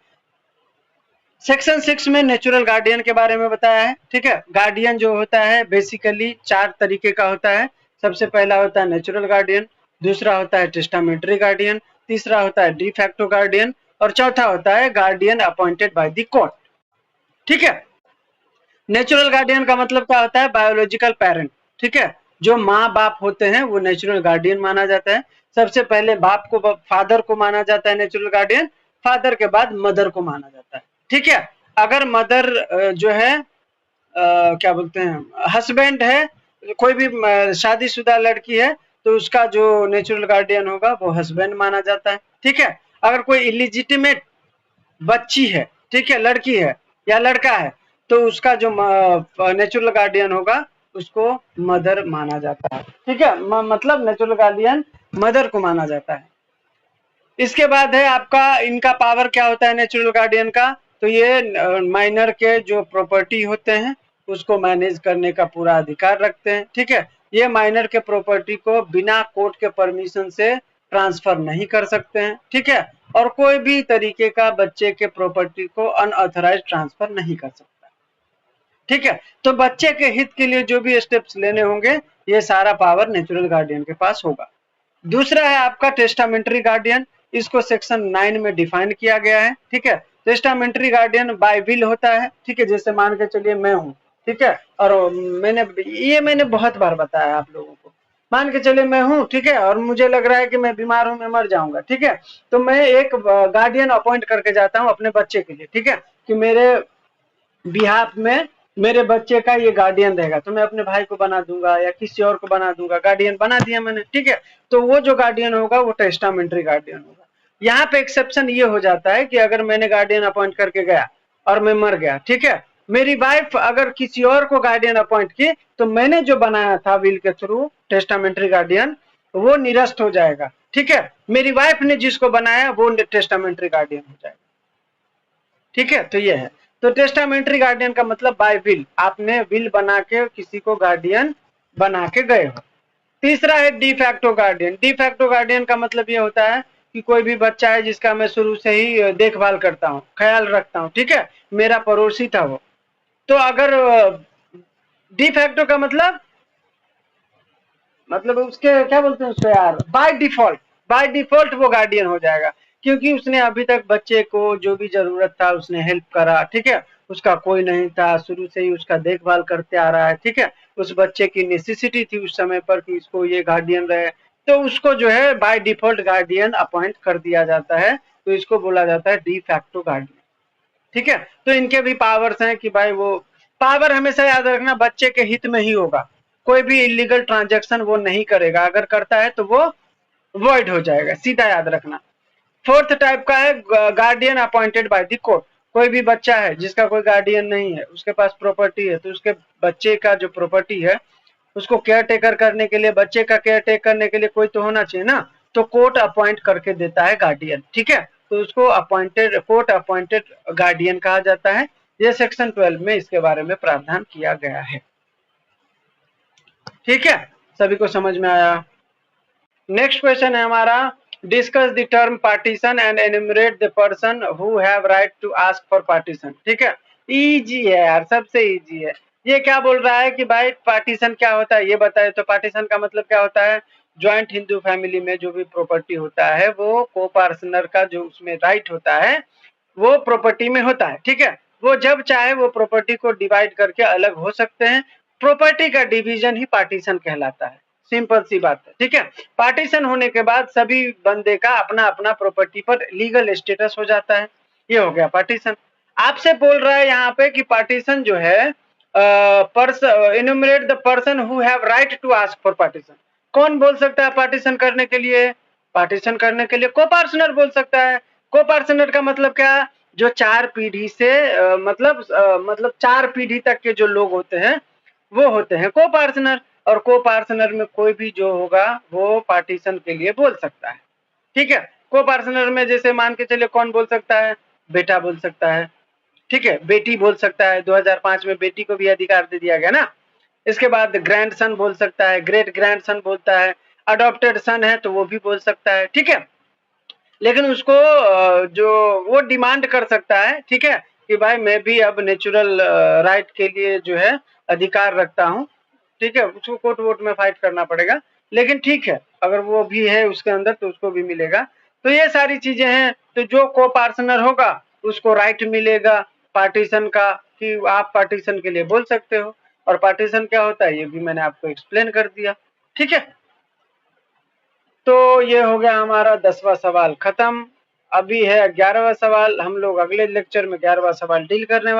[SPEAKER 1] सेक्शन 6 में नेचुरल गार्डियन के बारे में बताया है। ठीक है, गार्डियन जो होता है बेसिकली 4 तरीके का होता है। सबसे पहला होता है नेचुरल गार्डियन, दूसरा होता है टेस्टामेंटरी गार्डियन, तीसरा होता है डी फैक्टो गार्डियन और चौथा होता है guardian appointed by the court. ठीक है, नेचुरल गार्डियन का मतलब क्या होता है, बायोलॉजिकल पेरेंट। ठीक है, जो माँ बाप होते हैं वो नेचुरल गार्डियन माना जाता है। सबसे पहले बाप को, फादर को माना जाता है नेचुरल गार्डियन, फादर के बाद मदर को माना जाता है। ठीक है, अगर मदर जो है क्या बोलते हैं, हस्बैंड है, कोई भी शादीशुदा लड़की है तो उसका जो नेचुरल गार्डियन होगा वो हस्बैंड माना जाता है। ठीक है, अगर कोई इलिजिटिमेट बच्ची है, ठीक है, लड़की है या लड़का है, तो उसका जो नेचुरल गार्डियन होगा उसको मदर माना जाता है। ठीक है, मतलब नेचुरल गार्डियन मदर को माना जाता है। इसके बाद है आपका इनका पावर क्या होता है नेचुरल गार्डियन का, तो ये माइनर के जो प्रॉपर्टी होते हैं उसको मैनेज करने का पूरा अधिकार रखते हैं। ठीक है, ये माइनर के प्रॉपर्टी को बिना कोर्ट के परमिशन से ट्रांसफर नहीं कर सकते हैं। ठीक है, और कोई भी तरीके का बच्चे के प्रॉपर्टी को अनऑथराइज ट्रांसफर नहीं कर सकता। ठीक है, तो बच्चे के हित के लिए जो भी स्टेप्स लेने होंगे ये सारा पावर नेचुरल गार्डियन के पास होगा। दूसरा है आपका टेस्टामेंट्री गार्डियन, इसको सेक्शन 9 में डिफाइन किया गया है। ठीक है, टेस्टामेंट्री गार्डियन बाय विल होता है। ठीक है, जैसे मान के चलिए मैं हूँ, ठीक है, और मैंने बहुत बार बताया आप लोगों को, मान के चलिए मैं हूँ, ठीक है, और मुझे लग रहा है कि मैं बीमार हूँ, मैं मर जाऊंगा। ठीक है, तो मैं एक गार्डियन अपॉइंट करके जाता हूँ अपने बच्चे के लिए। ठीक है, कि मेरे बिहाफ में मेरे बच्चे का ये गार्डियन रहेगा, तो मैं अपने भाई को बना दूंगा या किसी और को बना दूंगा, गार्डियन बना दिया मैंने। ठीक है, तो वो जो गार्डियन होगा वो टेस्टामेंट्री गार्डियन होगा। यहाँ पे एक्सेप्शन ये हो जाता है कि अगर मैंने गार्डियन अपॉइंट करके गया और मैं मर गया, ठीक है, मेरी वाइफ अगर किसी और को गार्डियन अपॉइंट की तो मैंने जो बनाया था विल के थ्रू टेस्टामेंट्री गार्डियन वो निरस्त हो जाएगा। ठीक है, मेरी वाइफ ने जिसको बनाया वो टेस्टामेंट्री गार्डियन हो जाएगा। ठीक है, तो ये है, तो टेस्टामेंट्री गार्डियन का मतलब बाय विल, आपने विल बना के किसी को गार्डियन बना के गए हो। तीसरा है डिफैक्टो गार्डियन। डिफैक्टो गार्डियन का मतलब ये होता है कि कोई भी बच्चा है जिसका मैं शुरू से ही देखभाल करता हूँ, ख्याल रखता हूँ, ठीक है, मेरा पड़ोसी था वो, तो अगर डिफैक्टो का मतलब उसके क्या बोलते हैं उसको यार, बाय डिफॉल्ट वो गार्डियन हो जाएगा, क्योंकि उसने अभी तक बच्चे को जो भी जरूरत था उसने हेल्प करा। ठीक है, उसका कोई नहीं था, शुरू से ही उसका देखभाल करते आ रहा है। ठीक है, उस बच्चे की नेसेसिटी थी उस समय पर कि इसको ये गार्डियन रहे, तो उसको जो है बाय डिफॉल्ट गार्डियन अपॉइंट कर दिया जाता है, तो इसको बोला जाता है डी फैक्टो गार्डियन। ठीक है, तो इनके भी पावर्स हैं कि भाई वो पावर हमेशा याद रखना बच्चे के हित में ही होगा, कोई भी इलीगल ट्रांजैक्शन वो नहीं करेगा, अगर करता है तो वो वॉइड हो जाएगा, सीधा याद रखना। फोर्थ टाइप का है guardian appointed by the court. कोई भी बच्चा है जिसका कोई गार्डियन नहीं है, उसके पास प्रॉपर्टी है, तो उसके बच्चे का जो प्रॉपर्टी है उसको केयर टेकर करने के लिए, बच्चे का केयर टेक करने के लिए कोई तो होना चाहिए ना, तो कोर्ट अपॉइंट करके देता है गार्डियन। ठीक है, तो उसको कोर्ट अपॉइंटेड गार्डियन कहा जाता है। ये सेक्शन 12 में इसके बारे में प्रावधान किया गया है। ठीक है, सभी को समझ में आया? नेक्स्ट क्वेश्चन है हमारा, discuss the term partition and enumerate the person who have right to ask for partition. ठीक है, इजी है यार, सबसे इजी है। ये क्या बोल रहा है कि भाई पार्टीशन क्या होता है ये बताए, तो पार्टीशन का मतलब क्या होता है, ज्वाइंट हिंदू फैमिली में जो भी प्रॉपर्टी होता है वो को पार्टनर का जो उसमें राइट होता है वो प्रॉपर्टी में होता है। ठीक है, वो जब चाहे वो प्रॉपर्टी को डिवाइड करके अलग हो सकते हैं, प्रॉपर्टी का डिवीजन ही पार्टीशन कहलाता है। सिंपल सी बात है। ठीक है, पार्टीशन होने के बाद सभी बंदे का अपना अपना प्रॉपर्टी पर लीगल स्टेटस हो जाता है, ये हो गया पार्टीशन। आपसे बोल रहा है यहाँ पे कि पार्टीशन जो है enumerate the person who have right to ask for partition. कौन बोल सकता है पार्टीशन करने के लिए? पार्टीशन करने के लिए को पार्टनर बोल सकता है। को पार्टनर का मतलब क्या, जो 4 पीढ़ी से मतलब 4 पीढ़ी तक के जो लोग होते हैं वो होते हैं को पार्टनर, और को पार्टनर में कोई भी जो होगा वो पार्टीशन के लिए बोल सकता है। ठीक है, को पार्टनर में जैसे मान के चलिए कौन बोल सकता है, बेटा बोल सकता है, ठीक है, बेटी बोल सकता है, 2005 में बेटी को भी अधिकार दे दिया गया ना। इसके बाद ग्रैंड सन बोल सकता है, ग्रेट ग्रैंड सन बोलता है, अडॉप्टेड सन है तो वो भी बोल सकता है। ठीक है, लेकिन उसको जो वो डिमांड कर सकता है, ठीक है, कि भाई मैं भी अब नेचुरल राइट के लिए जो है अधिकार रखता हूँ। ठीक है, उसको कोर्ट वोट में फाइट करना पड़ेगा, लेकिन ठीक है अगर वो भी है उसके अंदर तो उसको भी मिलेगा। तो ये सारी चीजें हैं, तो जो को पार्टनर होगा उसको राइट मिलेगा पार्टीशन का, कि आप पार्टीशन के लिए बोल सकते हो, और पार्टीशन क्या होता है ये भी मैंने आपको एक्सप्लेन कर दिया। ठीक है, तो ये हो गया हमारा 10वां सवाल खत्म। अभी है 11वां सवाल, हम लोग अगले लेक्चर में 11वां सवाल डील करने वाले।